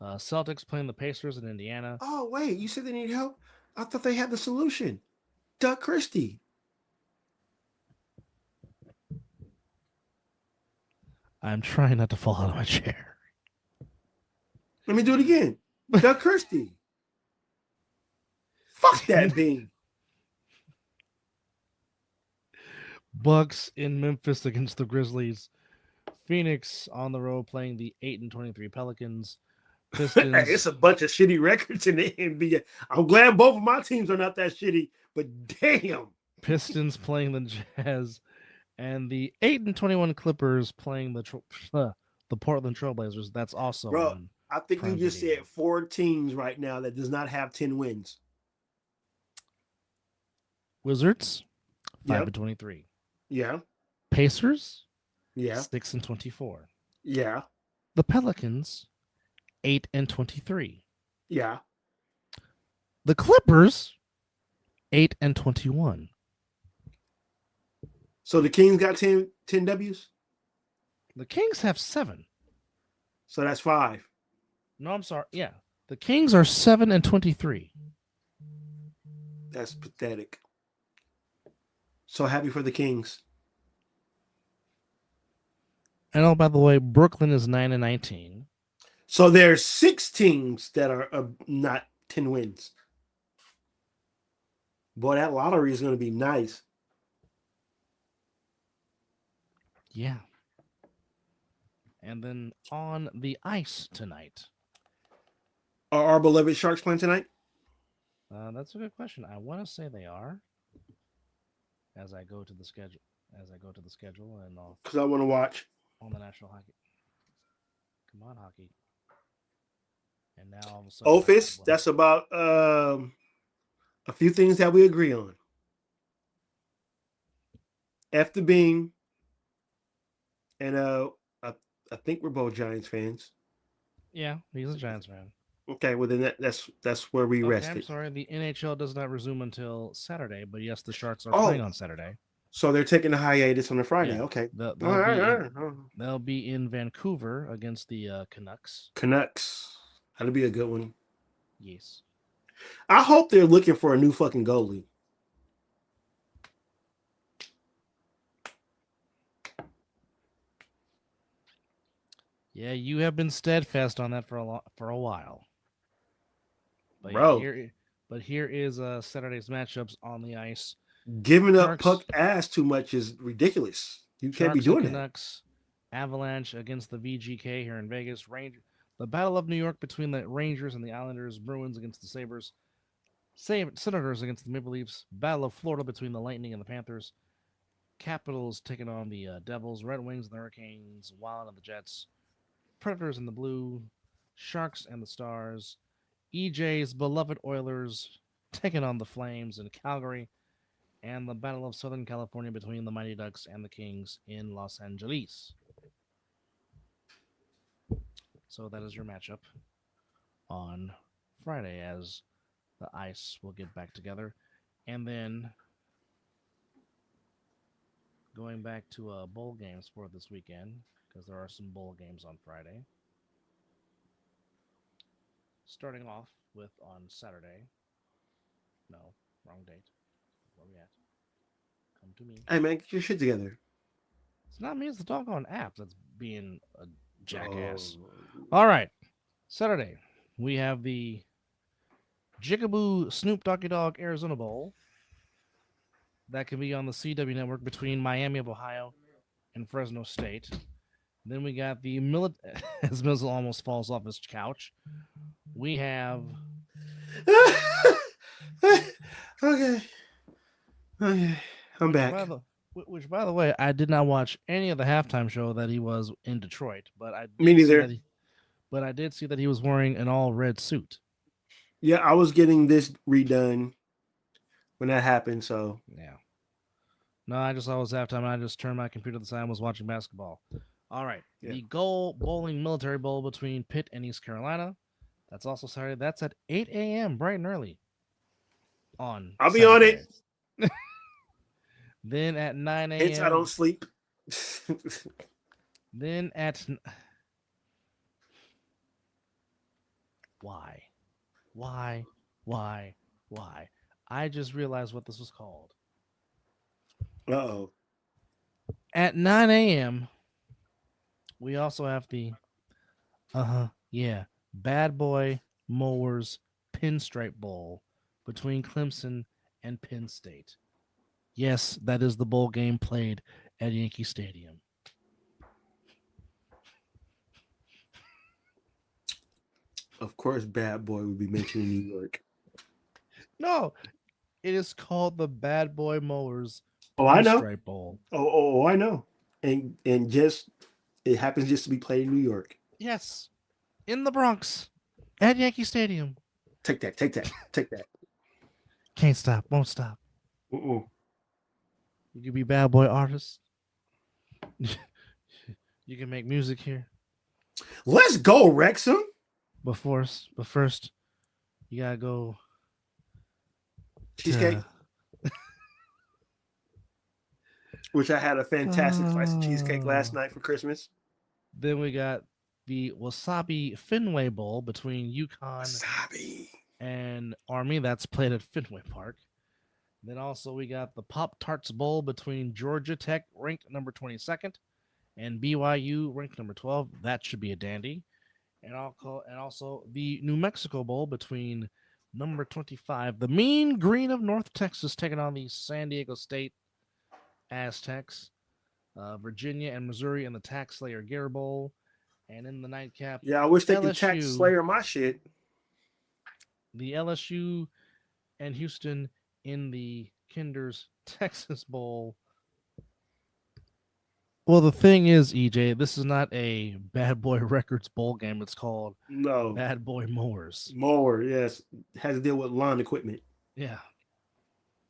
Celtics playing the Pacers in Indiana. Oh, wait. You said they need help? I thought they had the solution. Doug Christie. I'm trying not to fall out of my chair. Let me do it again. Doug Christie. Fuck that bean. Bucks in Memphis against the Grizzlies. Phoenix on the road playing the 8-23 Pelicans. Pistons. It's a bunch of shitty records in the NBA. I'm glad both of my teams are not that shitty, but damn. Pistons playing the Jazz, and the 8-21 Clippers playing the Portland Trailblazers. That's also Bro. I think you just video. said 4 teams right now that does not have 10 wins. Wizards, 5-23. Yeah. Pacers, yeah. 6-24. Yeah. The Pelicans, 8-23. Yeah. The Clippers, 8-21. So the Kings got 10 W's? The Kings have 7. So that's 5. No, I'm sorry. Yeah. The Kings are 7-23. That's pathetic. So happy for the Kings. And oh, by the way, Brooklyn is 9-19. So there's 6 teams that are not 10 wins. Boy, that lottery is going to be nice. Yeah. And then on the ice tonight. Are our beloved Sharks playing tonight? That's a good question. I want to say they are. As I go to the schedule, and because I want to watch on the National Hockey. Come on, hockey. And now all of a sudden, Office. That's about a few things that we agree on. F the Bean, and I think we're both Giants fans. Yeah, he's a Giants fan. Okay, well then that's where we rested. I'm sorry, the NHL does not resume until Saturday, but yes, the Sharks are playing on Saturday. So they're taking a hiatus on the Friday. Yeah. Okay, they'll be in Vancouver against the Canucks. That'll be a good one. Yes. I hope they're looking for a new fucking goalie. Yeah, you have been steadfast on that for a while. But bro. Here is Saturday's matchups on the ice. Giving up puck ass too much is ridiculous. You can't be doing Canucks, Avalanche against the VGK here in Vegas. The Battle of New York between the Rangers and the Islanders. Bruins against the Sabres. Senators against the Maple Leafs. Battle of Florida between the Lightning and the Panthers. Capitals taking on the Devils, Red Wings and the Hurricanes, Wild and the Jets, Predators and the Blue, Sharks and the Stars, EJ's beloved Oilers taking on the Flames in Calgary, and the Battle of Southern California between the Mighty Ducks and the Kings in Los Angeles. So that is your matchup on Friday as the Ice will get back together. And then going back to bowl games for this weekend, because there are some bowl games on Friday. Starting off with on Saturday. No, wrong date. Where we at? Come to me. Hey man, get your shit together. It's not me, it's the doggone app that's being a jackass. All right. Saturday, we have the Jigaboo Snoop Doggy Dogg Arizona Bowl. That can be on the CW network between Miami of Ohio and Fresno State. Then we got the as Mizzle almost falls off his couch. We have Okay, I'm back. Which, by the way, I did not watch any of the halftime show that he was in Detroit, but I did Me neither. But I did see that he was wearing an all red suit. Yeah, I was getting this redone when that happened. So yeah. No, I just saw it was halftime, and I just turned my computer to the side and was watching basketball. All right. Yeah. The Goal Bowling Military Bowl between Pitt and East Carolina. That's also Saturday. That's at 8 a.m. bright and early. I'll be on it. Then at 9 a.m. Hence, I don't sleep. Then at... Why? I just realized what this was called. Uh-oh. At 9 a.m., we also have the Bad Boy Mowers Pinstripe Bowl between Clemson and Penn State. Yes, that is the bowl game played at Yankee Stadium. Of course, Bad Boy would be mentioned in New York. No, it is called the Bad Boy Mowers Pinstripe Bowl. Oh, I know. And just it happens just to be played in New York. Yes, in the Bronx at Yankee Stadium. Take that. Can't stop, won't stop. Uh-uh. You can be Bad Boy artist. You can make music here. Let's go, Wrexham. But first, you gotta go. Cheesecake. Which I had a fantastic slice of cheesecake last night for Christmas. Then we got the Wasabi Fenway Bowl between UConn and Army. That's played at Fenway Park. Then also we got the Pop-Tarts Bowl between Georgia Tech, ranked number 22nd, and BYU, ranked number 12. That should be a dandy. And also the New Mexico Bowl between number 25, the Mean Green of North Texas, taking on the San Diego State Aztecs, Virginia and Missouri in the Tax Slayer Gear Bowl, and in the nightcap. Yeah, I wish they could Tax Slayer my shit. The LSU and Houston in the Kinder's Texas Bowl. Well, the thing is, EJ, this is not a Bad Boy Records bowl game. It's called Bad Boy Mowers. Mower, yes. It has to deal with lawn equipment. Yeah.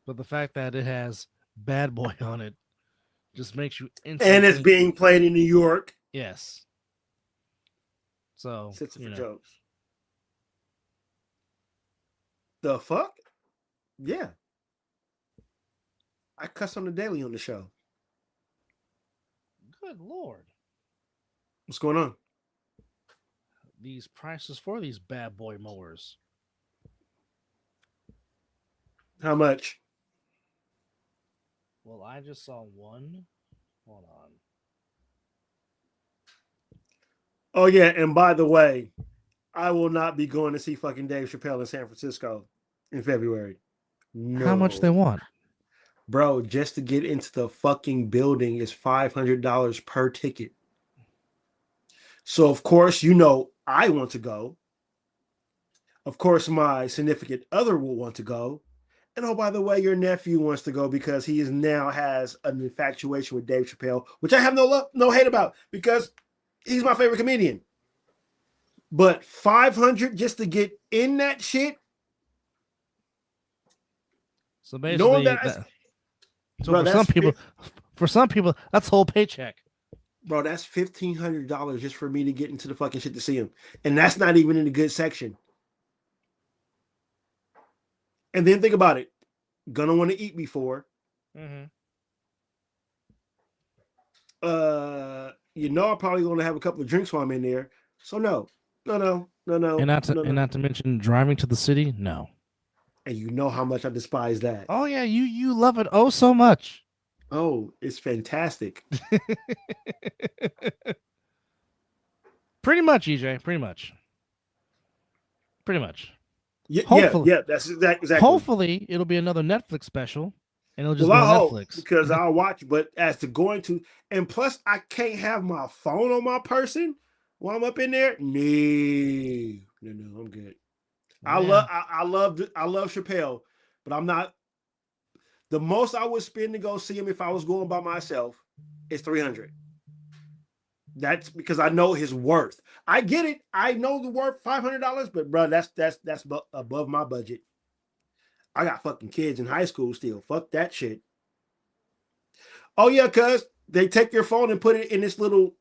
But the fact that it has Bad Boy on it just makes you instantly... And it's being played in New York. Yes. So, Sits for jokes. The fuck? Yeah. I cuss on the daily on the show. Good Lord. What's going on? These prices for these Bad Boy Mowers. How much? Well, I just saw one. Hold on. Oh, yeah. And by the way, I will not be going to see fucking Dave Chappelle in San Francisco in February. No. How much they want? Bro, just to get into the fucking building is $500 per ticket. So, of course, I want to go. Of course, my significant other will want to go. And oh, by the way, your nephew wants to go because he is now has an infatuation with Dave Chappelle, which I have no hate about because he's my favorite comedian. But 500 just to get in that shit. So basically, for some people, that's a whole paycheck. Bro, that's $1,500 just for me to get into the fucking shit to see him, and that's not even in the good section. And then think about it, gonna want to eat before. Mm-hmm. I'm probably gonna have a couple of drinks while I'm in there. So no. And not to mention driving to the city. No. And you know how much I despise that. Oh yeah, you love it oh so much. Oh, it's fantastic. Pretty much, EJ. Pretty much. Yeah, that's exactly. Hopefully, it'll be another Netflix special, and it'll just be on Netflix. Because I'll watch. But as to going to, and plus, I can't have my phone on my person while I'm up in there. No, I'm good. Yeah. I love Chappelle, but I'm not. The most I would spend to go see him if I was going by myself is $300. That's because I know his worth. I get it. I know the worth $500, but bro, that's above my budget. I got fucking kids in high school still. Fuck that shit. Oh yeah, cuz they take your phone and put it in this little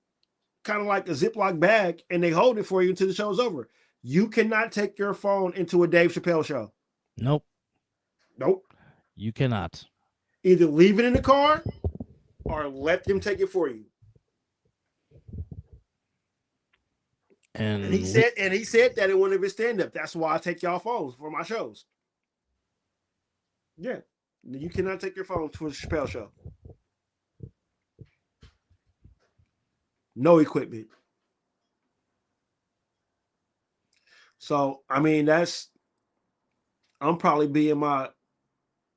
kind of like a Ziploc bag and they hold it for you until the show's over. You cannot take your phone into a Dave Chappelle show. Nope. You cannot. Either leave it in the car or let them take it for you. And he said that in one of his stand-up. That's why I take y'all phones for my shows. Yeah. You cannot take your phone to a Chappelle show. No equipment. So, I mean, I'm probably be in my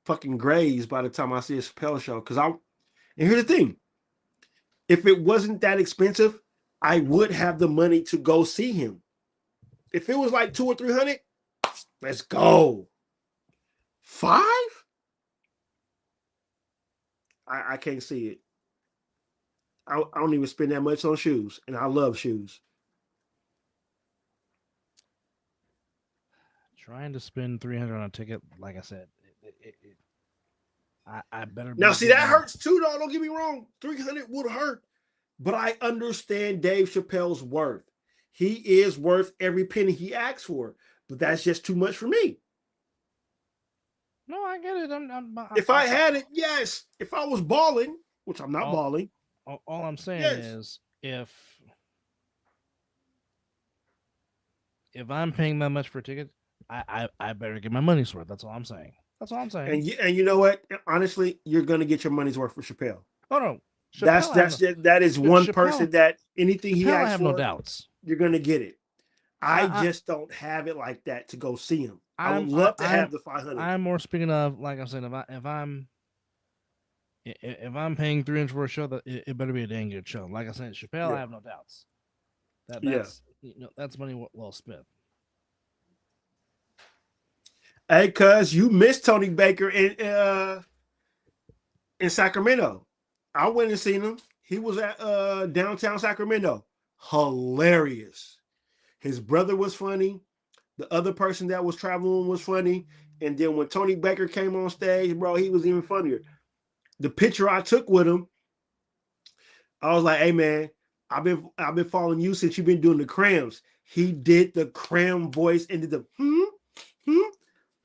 fucking graves by the time I see a Chappelle show. And here's the thing. If it wasn't that expensive, I would have the money to go see him. If it was like $200 or $300, let's go. $5? I can't see it. I don't even spend that much on shoes, and I love shoes. Trying to spend $300 on a ticket, like I said, I better. Now, see, that hurts too, though. Don't get me wrong. $300 would hurt. But I understand Dave Chappelle's worth. He is worth every penny he asks for. But that's just too much for me. No, I get it. If I had it, yes. If I was balling, which I'm not balling. All I'm saying is if I'm paying that much for a ticket, I better get my money's worth. That's all I'm saying. And you know what? Honestly, you're going to get your money's worth for Chappelle. Oh, no. That is one person that anything he asks for, I have no doubts. You're gonna get it. I just don't have it like that to go see him. I would love to have the 500. I'm more speaking of, like I said, if I'm paying $300 for a show, that it better be a dang good show. Like I said, Chappelle, yeah. I have no doubts. That's money well spent. Hey, cuz you missed Tony Baker in Sacramento. I went and seen him. He was at downtown Sacramento. Hilarious. His brother was funny. The other person that was traveling was funny. And then when Tony Baker came on stage, bro, he was even funnier. The picture I took with him, I was like, hey man, I've been following you since you've been doing the crams. He did the cram voice and did the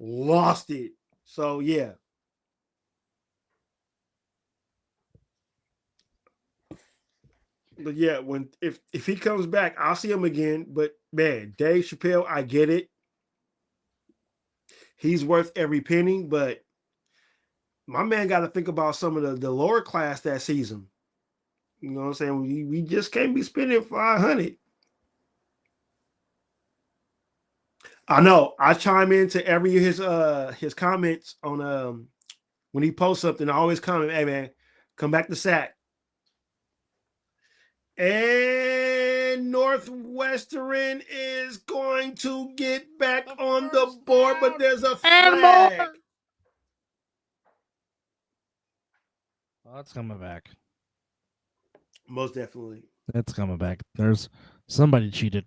lost it. So yeah. But yeah, if he comes back, I'll see him again. But man, Dave Chappelle, I get it. He's worth every penny, but my man got to think about some of the lower class that sees him. You know what I'm saying? We just can't be spending $500. I know. I chime into every his comments on when he posts something. I always comment, hey man, come back to SAC. And Northwestern is going to get back on the board, but there's a flag. Oh, it's coming back. Most definitely. It's coming back. There's somebody cheated.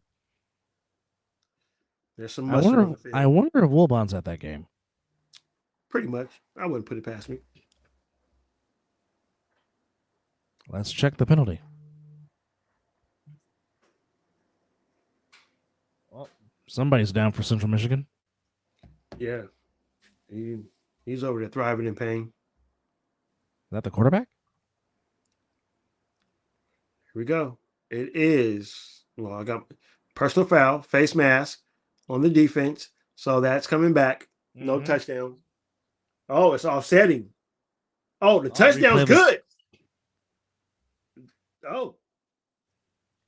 There's some mustard on the field. I wonder if Wilbon's at that game. Pretty much. I wouldn't put it past me. Let's check the penalty. Well, somebody's down for Central Michigan. Yeah. He's over there thriving in pain. Is that the quarterback? Here we go. It is. Well, I got personal foul, face mask on the defense. So that's coming back. No touchdown. Oh, it's offsetting. Oh, the touchdown's good. Oh.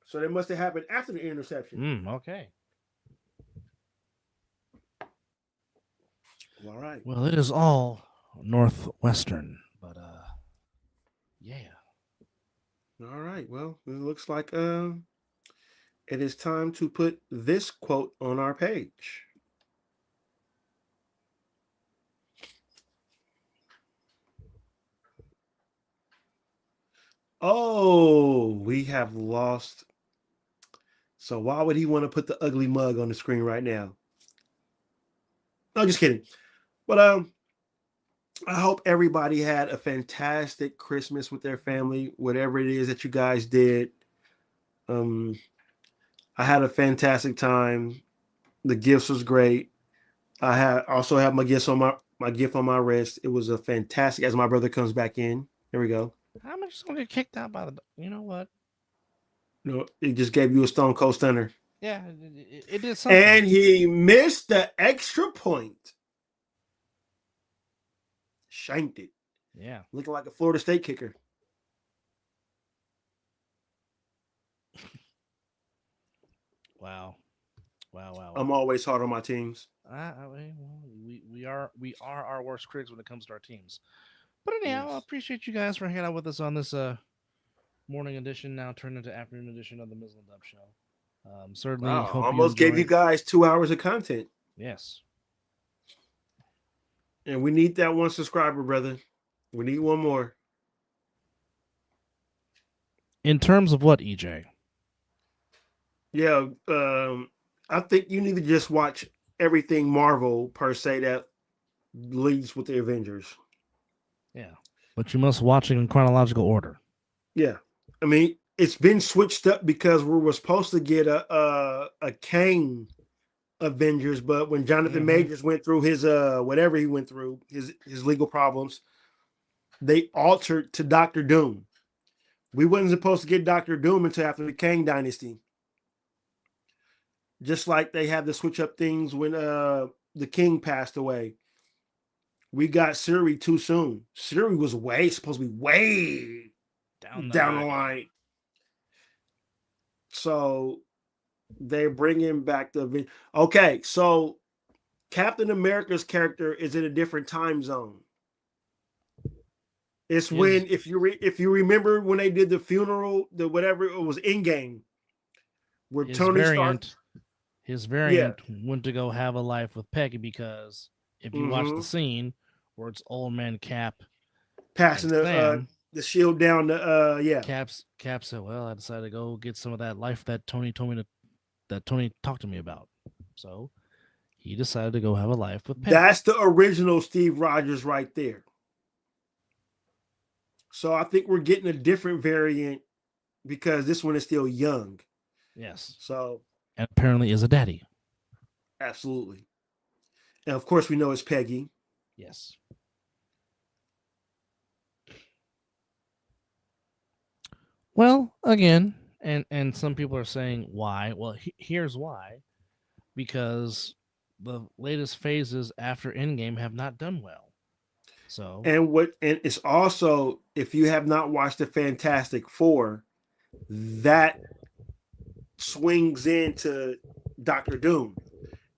So that must have happened after the interception. Okay. All right. Well, it is all Northwestern, but yeah. All right. Well, it looks like it is time to put this quote on our page. Oh, we have lost. So why would he want to put the ugly mug on the screen right now? No, just kidding. But I hope everybody had a fantastic Christmas with their family, whatever it is that you guys did. I had a fantastic time. The gifts was great. I also have my gifts on my gift on my wrist. It was a fantastic. As my brother comes back in, here we go. How much is gonna get kicked out by the? You know what? No, it just gave you a Stone Cold Stunner. Yeah, it did something. And he missed the extra point. Shanked it. Yeah. Looking like a Florida State kicker. Wow. I'm always hard on my teams. We are our worst critics when it comes to our teams. But anyhow, I appreciate you guys for hanging out with us on this morning edition, now turned into afternoon edition of the Mizzle and Dub Show. Certainly hope almost gave you guys 2 hours of content. Yes. And we need that one subscriber, brother. We need one more. In terms of what, EJ? Yeah, I think you need to just watch everything Marvel per se that leads with the Avengers. Yeah, but you must watch it in chronological order. Yeah, I mean it's been switched up because we were supposed to get a Kang Avengers, but when Jonathan Majors went through his whatever he went through, his legal problems, they altered to Doctor Doom. We wasn't supposed to get Doctor Doom until after the Kang Dynasty. Just like they had to switch up things when the king passed away. We got Siri too soon. Siri was supposed to be way down the line. So they're bringing back the... Okay, so Captain America's character is in a different time zone. It's when, if you remember when they did the funeral, the whatever, it was Endgame, where Tony Stark... His variant went to go have a life with Peggy because if you watch the scene where it's old man Cap passing the shield down Cap said, well, I decided to go get some of that life that Tony told me that Tony talked to me about. So he decided to go have a life with Peggy. That's the original Steve Rogers right there. So I think we're getting a different variant because this one is still young. Yes. So... And apparently is a daddy. Absolutely. And of course we know it's Peggy. Yes. Well, again, and some people are saying why. Well, here's why. Because the latest phases after Endgame have not done well. So and it's also, if you have not watched the Fantastic Four, that swings into Doctor Doom.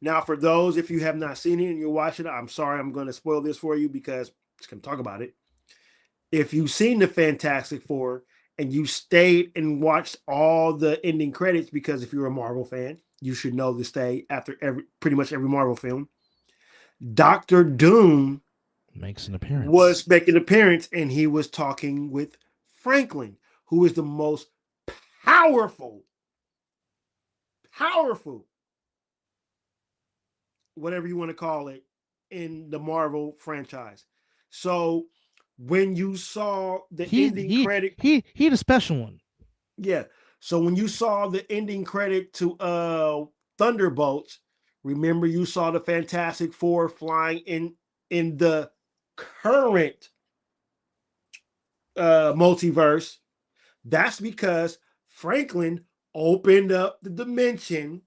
Now, for those, if you have not seen it and you're watching it, I'm sorry, I'm going to spoil this for you because I'm just going to talk about it. If you've seen the Fantastic Four and you stayed and watched all the ending credits, because if you're a Marvel fan, you should know to stay after pretty much every Marvel film. Doctor Doom makes an appearance. Was making an appearance, and he was talking with Franklin, who is the most powerful, whatever you want to call it, in the Marvel franchise. So when you saw the ending credit, he the special one. Yeah. So when you saw the ending credit to Thunderbolts, remember you saw the Fantastic Four flying in the current multiverse. That's because Franklin opened up the dimension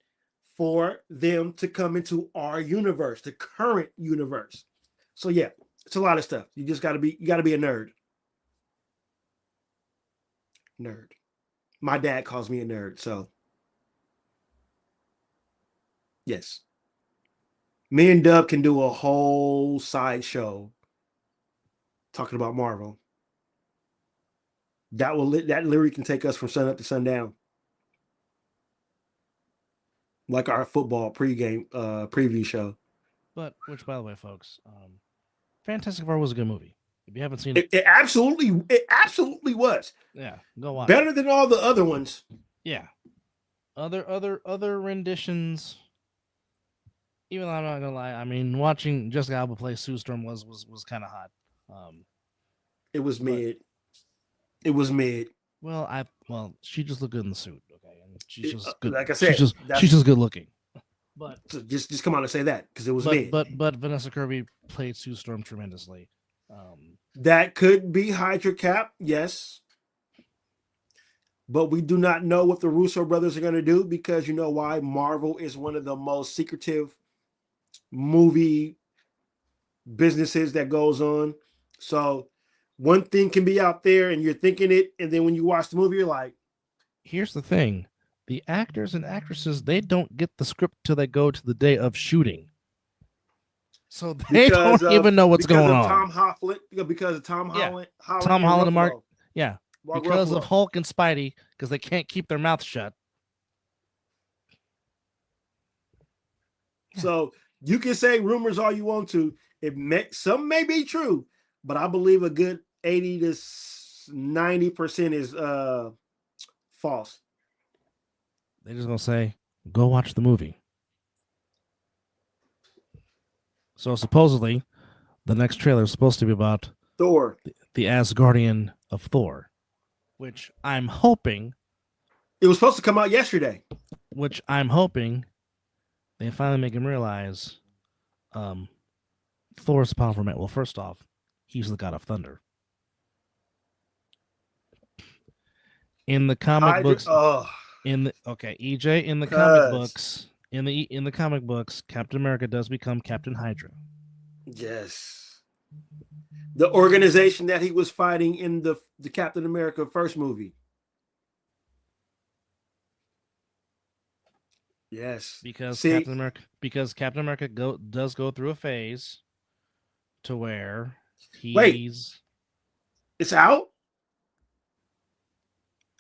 for them to come into our universe, the current universe. So yeah, it's a lot of stuff. You gotta be a nerd. My dad calls me a nerd, so yes. Me and Dub can do a whole sideshow talking about Marvel. That literally can take us from sun up to sundown. Like our football pregame preview show. But which, by the way, folks, Fantastic Four was a good movie. If you haven't seen it, it absolutely was. Yeah, go watch. Better than all the other ones. Yeah, other renditions. Even though I'm not gonna lie, I mean, watching Jessica Alba play Sue Storm was kind of hot. It was mid. It was mid. Well, she just looked good in the suit. Okay, and she's just good. Like I said, she's just good looking. But so just come on and say that because it was mid. But Vanessa Kirby played Sue Storm tremendously. That could be Hydra Cap, yes. But we do not know what the Russo brothers are going to do because you know why? Marvel is one of the most secretive movie businesses that goes on. So one thing can be out there and you're thinking it, and then when you watch the movie, you're like, here's the thing. The actors and actresses, they don't get the script till they go to the day of shooting. So they don't even know what's going on. Because of Tom Holland. Yeah. Tom Holland and Mark. Yeah. Because of Hulk and Spidey, because they can't keep their mouth shut. So you can say rumors all you want to. Some may be true, but I believe a good 80 to 90% is false. They're just gonna say, "Go watch the movie." So supposedly, the next trailer is supposed to be about Thor, the Asgardian of Thor, which I'm hoping. It was supposed to come out yesterday. Which I'm hoping they finally make him realize Thor's powerful man. Well, first off, he's the god of thunder. In the comic books, EJ, in the comic books, in the comic books, Captain America does become Captain Hydra. Yes. The organization that he was fighting in the Captain America first movie. Yes. Because Captain America does go through a phase to where he's it's out?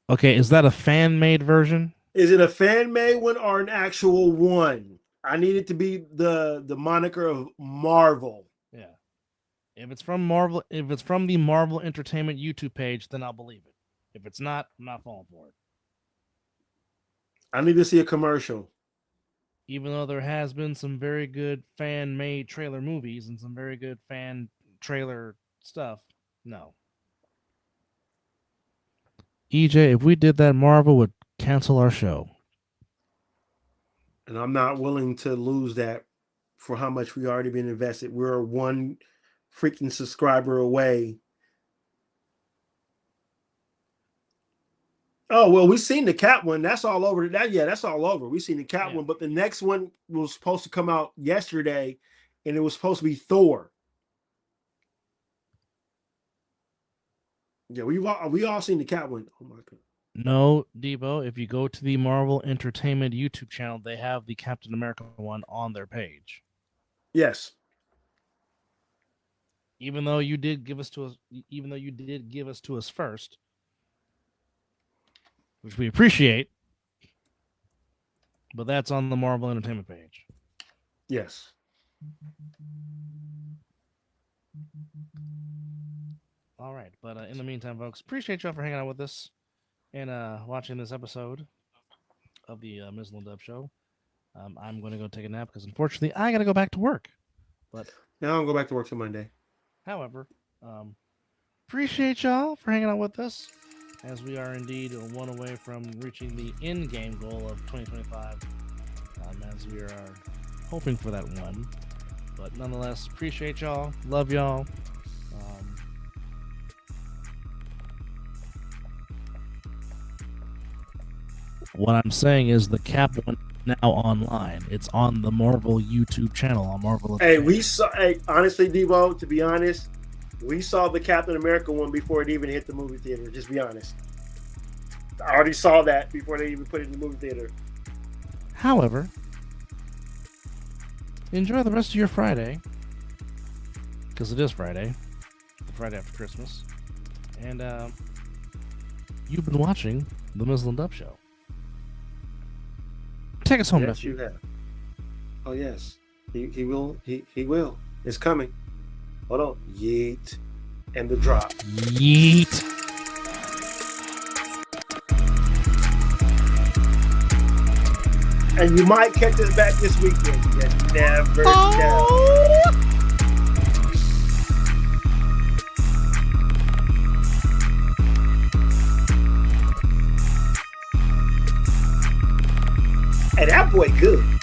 Okay, is that a fan-made version? Is it a fan-made one or an actual one? I need it to be the moniker of Marvel. Yeah. If it's from Marvel, if it's from the Marvel Entertainment YouTube page, then I'll believe it. If it's not, I'm not falling for it. I need to see a commercial. Even though there has been some very good fan-made trailer movies and some very good fan trailer stuff, no. EJ, if we did that, Marvel would cancel our show. And I'm not willing to lose that for how much we already been invested. We're one freaking subscriber away. Oh, well, we've seen the Cat one. That's all over. That's all over. We've seen the Cat one, but the next one was supposed to come out yesterday, and it was supposed to be Thor. Yeah, we all seen the Cat one. Oh my god. No, Debo, if you go to the Marvel Entertainment YouTube channel, they have the Captain America one on their page. Yes. Even though you did give us to us first, which we appreciate, but that's on the Marvel Entertainment page. Yes. All right, but in the meantime, folks, appreciate y'all for hanging out with us and watching this episode of the Mizzle and Dub Show. I'm going to go take a nap because unfortunately I got to go back to work. But now I'll go back to work till Monday. However, appreciate y'all for hanging out with us as we are indeed one away from reaching the in-game goal of 2025 as we are hoping for that one. But nonetheless, appreciate y'all. Love y'all. What I'm saying is the cap one now online. It's on the Marvel YouTube channel on Marvel. Hey, we saw. Hey, honestly, Debo, to be honest, we saw the Captain America one before it even hit the movie theater. Just be honest. I already saw that before they even put it in the movie theater. However, enjoy the rest of your Friday, because it is Friday, the Friday after Christmas, and you've been watching the Mizzle and Dub Show. Take us home, Yes, nephew. you have. Oh yes, he will. He will. It's coming. Hold on. Yeet, and the drop. Yeet. And you might catch us back this weekend. You never know. Hey, that boy good.